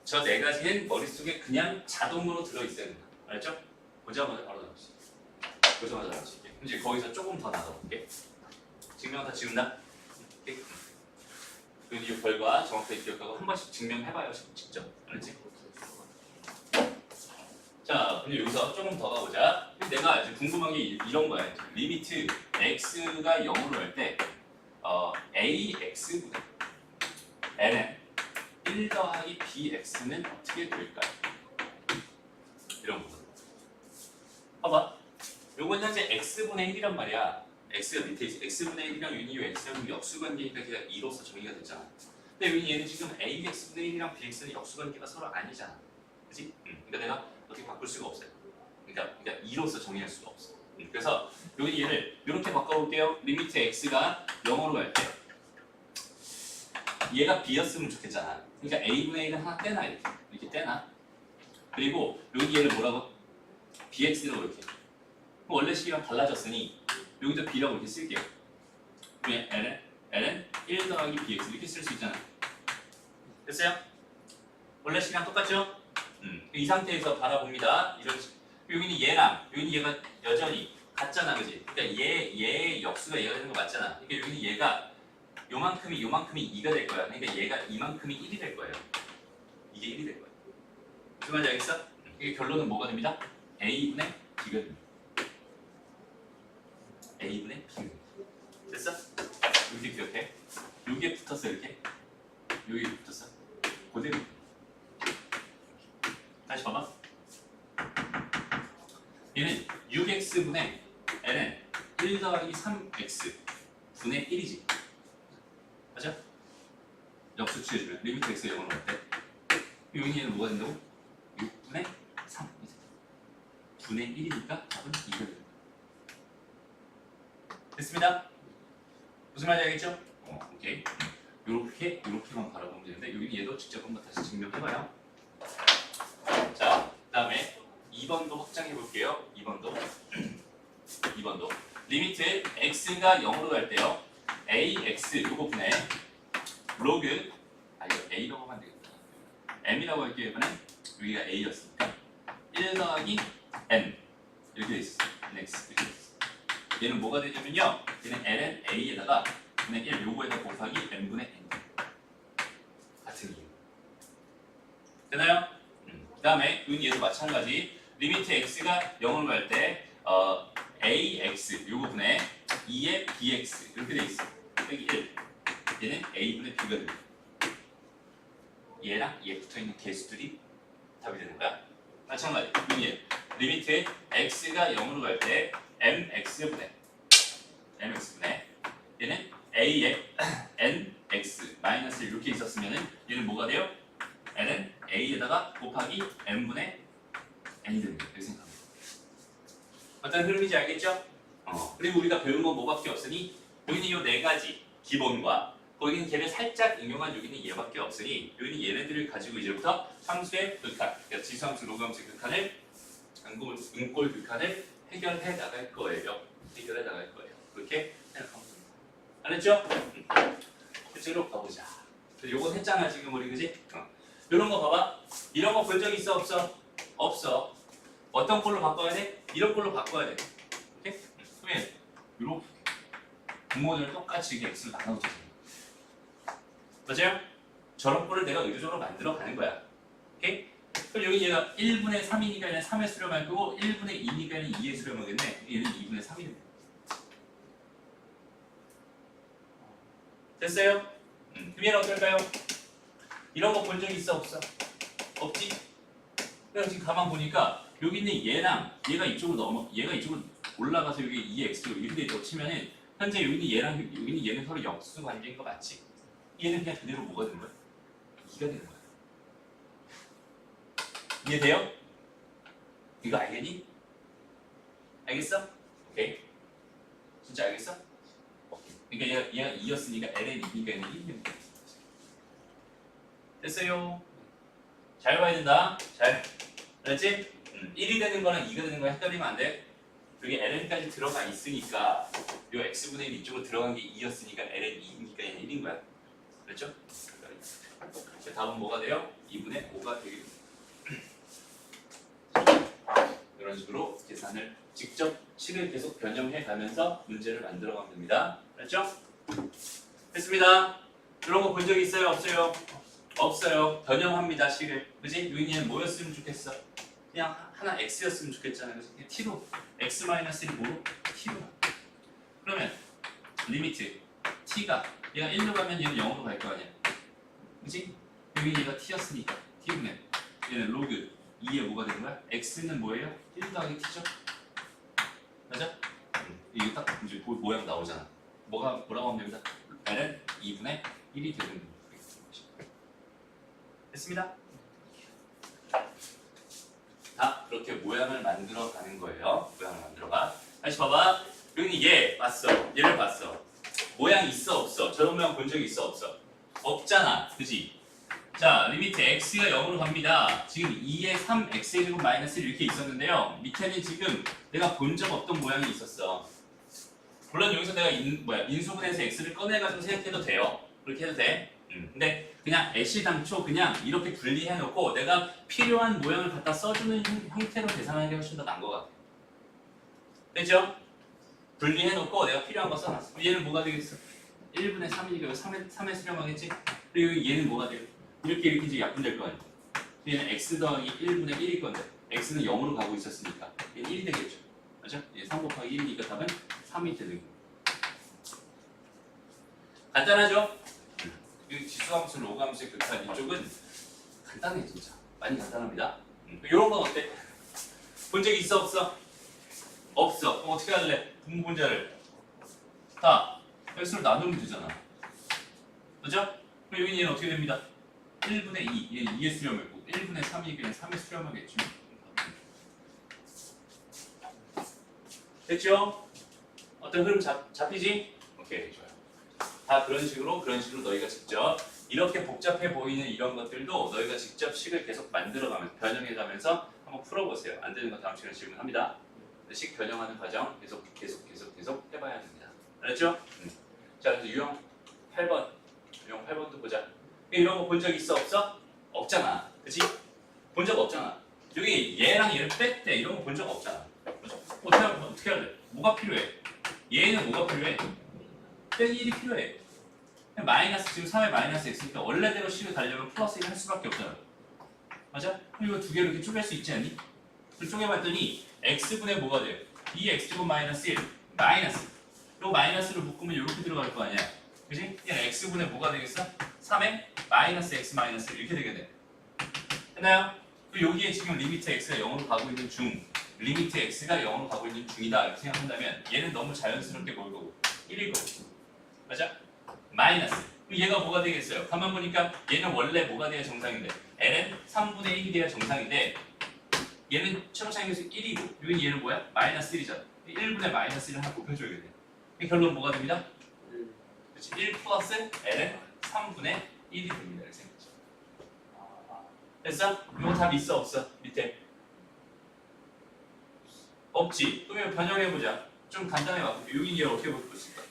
[SPEAKER 1] 저 네 가지는 머릿속에 그냥 자동으로 들어있어야 된다. 알았죠? 보자마자 바로 나올 수 있어. 보자마자 나올 수 있게. 이제 거기서 조금 더 나눠볼게. 증명 다 지운다? 오케이? 그리고 이 결과 정확하게 기억하고 한 번씩 증명해봐요. 직접. 알았지? 자, 그럼 여기서 조금 더 가보자. 내가 이제 궁금한 게 이런 거야. 리미트 x가 0으로 갈 때 ax분의 ln 1 더하기 bx는 어떻게 될까요? 이런 거. 봐봐. 요건 현재 x분의 1이란 말이야. x가 밑에 있어. x분의 1이랑 유니유 x는 역수관계니까 걔가 2로서 정의가 됐잖아. 근데 여기 얘는 지금 ax분의 1이랑 bx는 역수관계가 서로 아니잖아. 그치? 그러니까 내가 어떻게 바꿀 수가 없어요. 그러니까 2로서 정의할 수가 없어. 그래서 여기 얘를 이렇게 바꿔볼게요. 리미트 x가 0으로 갈 때 얘가 b였으면 좋겠잖아. 그러니까 a분의 1은 하나 떼놔. 이렇게 떼놔. 그리고 여기 얘를 뭐라고? bx라고 이렇게. 원래 식이랑 달라졌으니 여기도 b라고 이렇게 쓸게요. 왜? ln 1 더하기 bx 이렇게 쓸 수 있잖아. 됐어요? 원래 식이랑 똑같죠? 이 상태에서 바라봅니다. 이런 식. 여기는 얘랑 여기는 얘가 여전히 같잖아, 그지? 그러니까 얘의 역수가 얘가 되는 거 맞잖아. 그러니까 여기는 얘가 요만큼이 2가 될 거야. 그러니까 얘가 이만큼이 1이 될 거예요. 이게 1이 될 거야. 무슨 말인지 알겠어? 이게 결론은 뭐가 됩니다? a분의 b가 됩니다. a분의 b가 됩니다. 됐어? 이렇게 기억해. 여기에 붙었어 이렇게. 여기에 붙었어. 그대로. 다시 봐봐. 얘는 6x분의 ln 1 더하기 3x 분의 1이지. 맞아? 역수 취해주면 리미트 x가 0으로 갈 때 여기 얘는 뭐가 된다고? 6분의 3 분의 1이니까 답은 2가 됩니다. 됐습니다. 무슨 말인지 알겠죠? 오케이. 요렇게만 바라보면 되는데 여기 얘도 직접 한번 다시 증명해봐요. 자, 그다음에 2번도 확장해 볼게요. 2번도 리미트 x가 0으로 갈 때요. ax 요거 분의 로그 이거 a라고 하면 되겠다. m이라고 할게요. 이번에 여기가 a였으니까 1 더하기 n 이렇게 돼 있었어요. x 이렇게 돼 있었어요. 얘는 뭐가 되냐면요. 얘는 ln a에다가 분의 1 요거에다 곱하기 n분의 n 같은 이유. 되나요? 그 다음에 얘도 마찬가지 리미트 x가 0으로 갈 때 ax 요거 분의 2의 bx 이렇게 돼 있어. 여기 1 얘는 a분의 b가 됩니다. 얘랑 얘 붙어있는 개수들이 답이 되는 거야. 마찬가지 얘 리미트 x가 0으로 갈 때 mx분의 얘는 a의 nx 마이너스 이렇게 있었으면은 얘는 뭐가 돼요? n은 a에다가 곱하기 n분의 n이 됩니다. 이렇게 생각합니다. 어떤 흐름인지 알겠죠? 그리고 우리가 배운 건 뭐밖에 없으니 여기는 이 네 가지 기본과 거기는 걔를 살짝 응용한 여기는 얘밖에 없으니 여기는 얘네들을 가지고 이제부터 함수의 극한, 그러니까 지수함수, 로그함수의 극한을 응골 극한을 해결해 나갈 거예요. 그렇게 생각하면 됩니다. 알았죠? 실제로 가보자. 요건 했잖아 지금 우리 그지? 이런 거 봐봐. 이런 거 본 적 있어 없어? 없어. 어떤 걸로 바꿔야 돼? 이런 걸로 바꿔야 돼. 오케이? 그러면 이렇게 분모들을 똑같이 이게 x로 나눠주세요. 맞아요? 저런 꼴을 내가 의도적으로 만들어 가는 거야. 오케이? 그럼 여기 얘가 1분의 3이니까 얘는 3의 수렴할 거고 1분의 2니까 얘는 2의 수렴하겠네. 얘는 2분의 3이 됩니다. 됐어요? 그럼 얘는 어떨까요? 이런 거 본 적 있어 없어? 없지? 그래서 지금 가만 보니까 여기 있는 얘랑 얘가 이쪽으로 올라가서 여기 2x로 이렇게 돼 있다고 치면은 현재 여기 있는 얘랑 여기 있는 얘는 서로 역수 관계인 거 맞지? 얘는 그냥 그대로 뭐가 된 거야? 2가 되는 거야. 이해돼요? 이거 알겠니? 알겠어? 오케이. 진짜 알겠어? 오케이. 그러니까 얘가 2였으니까 ln 2니까 얘는 1이 되는 거야. 됐어요? 잘 봐야 된다. 잘. 알았지? 1이 되는 거랑 2가 되는 거랑 헷갈리면 안 돼. 여기 ln까지 들어가 있으니까 요 x분의 1 이쪽으로 들어간 게 2였으니까 ln 2니까 얘는 1인 거야. 그렇죠? 답은 뭐가 돼요? 2분의 5가 되겠습니다. 이런 식으로 계산을 직접 식을 계속 변형해 가면서 문제를 만들어 가면 됩니다. 그렇죠? 됐습니다. 이런 거 본 적 있어요? 없어요? 없어요. 변형합니다. 식을. 그지? 여기는 뭐였으면 좋겠어? 그냥 하나 x였으면 좋겠잖아요. 그래서 그냥 t로 x-1이 뭐로? t로. 그러면 리미트 t가 얘가 1로 가면 얘는 0으로 갈 거 아니야. 그지? 여기 얘가 t였으니까 t분의 얘는 로그 2에 뭐가 되는 거야? x는 뭐예요? 1 더하기 t죠? 맞아? 이게 딱 이제 모양 나오잖아. 뭐라고 하면 됩니다. l은 2분의 1이 되는 겁니다. 됐습니다? 다 그렇게 모양을 만들어 가는 거예요. 모양을 만들어 가. 다시 봐봐. 여기 얘 봤어. 얘를 봤어. 모양 있어 없어? 저런 모양 본 적 있어 없어? 없잖아. 그지? 자, 리미트 x가 0으로 갑니다. 지금 2에 3x의 제곱 마이너스 1 이렇게 있었는데요. 밑에는 지금 내가 본 적 없던 모양이 있었어. 물론 여기서 내가 인수분해서 x를 꺼내가지고 생각해도 돼요. 그렇게 해도 돼. 근데 그냥 애시당초 그냥 이렇게 분리해놓고 내가 필요한 모양을 갖다 써주는 형태로 계산하는 게 훨씬 더 나은 것 같아. 됐죠? 분리해놓고 내가 필요한 거 써놨어. 얘는 뭐가 되겠어? 1분의 3이니까 3에 수렴하겠지? 그리고 얘는 뭐가 돼요? 이렇게 이제 약분될 거 아니야. 얘는 x 더하기 1분의 1일 건데 x는 0으로 가고 있었으니까 얘는 1이 되겠죠. 맞죠? 얘 3 곱하기 1이니까 답은 3이 되는 거예요. 간단하죠? 지수함수, 로그함수의 극한 이쪽은 간단해 진짜. 많이 간단합니다. 이런 건 어때? 본 적이 있어 없어? 없어. 그럼 어떻게 할래? 분모분자를 다 x로 나누면 되잖아. 그죠? 그럼 여기 얘는 어떻게 됩니다? 1분의 2, 얘는 2의 수렴이고 1분의 3이 그냥 3의 수렴하겠죠. 됐죠? 어떤 흐름 잡히지? 오케이, 좋아요. 다 그런 식으로 너희가 직접 이렇게 복잡해 보이는 이런 것들도 너희가 직접 식을 계속 만들어가면서 변형해가면서 한번 풀어보세요. 안 되는 거 다음 시간에 질문합니다. 식 변형하는 과정 계속 해봐야 됩니다. 알았죠? 자, 그래서 유형 8번, 유형 8번도 보자. 이런 거 본 적 있어 없어? 없잖아, 그렇지? 본 적 없잖아. 여기 얘랑 얘를 뺐대, 이런 거 본 적 없잖아. 그렇죠? 어떻게 해야 돼? 뭐가 필요해? 얘는 뭐가 필요해? 빼기 1이 필요해. 마이너스, 지금 3의 마이너스 x니까 원래대로 식을 달려면 플러스 1 할 수밖에 없잖아. 맞아? 그럼 이거 두 개로 이렇게 쪼갤 수 있지 않니? 그럼 쪼개봤더니 x분의 뭐가 돼요? 2x제곱 마이너스 1 마이너스, 요 마이너스를 묶으면 이렇게 들어갈 거 아니야, 그지? 그냥 x분의 뭐가 되겠어? 3의 마이너스 x 마이너스 1 이렇게 되게 돼. 됐나요? 그리고 여기에 지금 리미트 x가 0으로 가고 있는 중, 리미트 x가 0으로 가고 있는 중이다 이렇게 생각한다면 얘는 너무 자연스럽게 뭘 거고? 1일 거고. 맞아? 마이너스. 그럼 얘가 뭐가 되겠어요? 가만 보니까 얘는 원래 뭐가 돼야 정상인데 ln 3분의 1이 돼야 정상인데 얘는 최고차이에서 1이고 여기 얘는 뭐야? 마이너스 1이잖아. 1분의 마이너스 1을 하나 곱해줘야겠네. 결론 뭐가 됩니다? 그렇지. 1 플러스 ln 3분의 1이 됩니다. 이렇게 생각하죠. 됐어? 이거 답 있어 없어? 밑에 없지. 그러면 변형해보자. 좀 간단하게 바꿀게. 여기 얘를 어떻게 볼 수 있을까?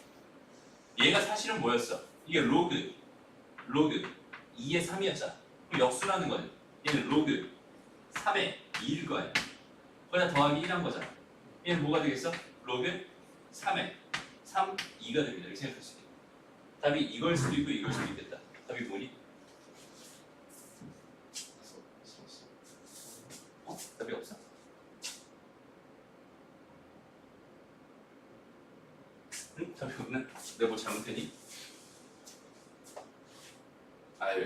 [SPEAKER 1] 얘가 사실은 뭐였어? 이게 로그 2의 3이었잖아. 그럼 역수라는 거는 얘는 로그 3의 2일 거 아니야. 거기다 더하기 1 한 거잖아. 얘는 뭐가 되겠어? 로그 3의 3, 2가 됩니다. 이렇게 생각할 수 있겠다. 답이 이걸 수도 있고 이걸 수도 있겠다. 답이 뭐니? 답이 없어? 응? 답이 없네? 내가 뭐 잘못했니? 아유,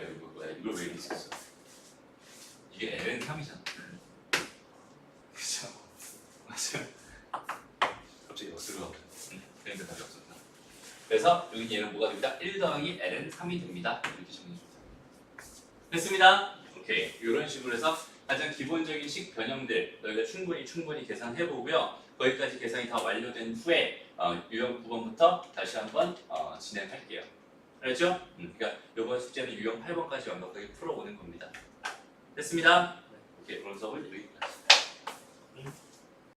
[SPEAKER 1] 이걸 왜 이렇게 썼어? 이게 ln 3이잖아. 그쵸? 맞아요. 갑자기 역수를 하고. 그러니까 답이 없었다. 그래서 여기 얘는 뭐가 됩니다? 1 더하기 ln 3이 됩니다. 이렇게 정리해줍니다. 됐습니다. 오케이. 이런 식으로 해서 가장 기본적인 식 변형들 너희가 충분히 계산해보고요. 거기까지 계산이 다 완료된 후에 유형 9번부터 다시 한번 진행할게요. 알았죠? 그러니까 이번 숙제는 유형 8번까지 완벽하게 풀어오는 겁니다. 됐습니다. 오케이. 오늘 수업을 여기까지.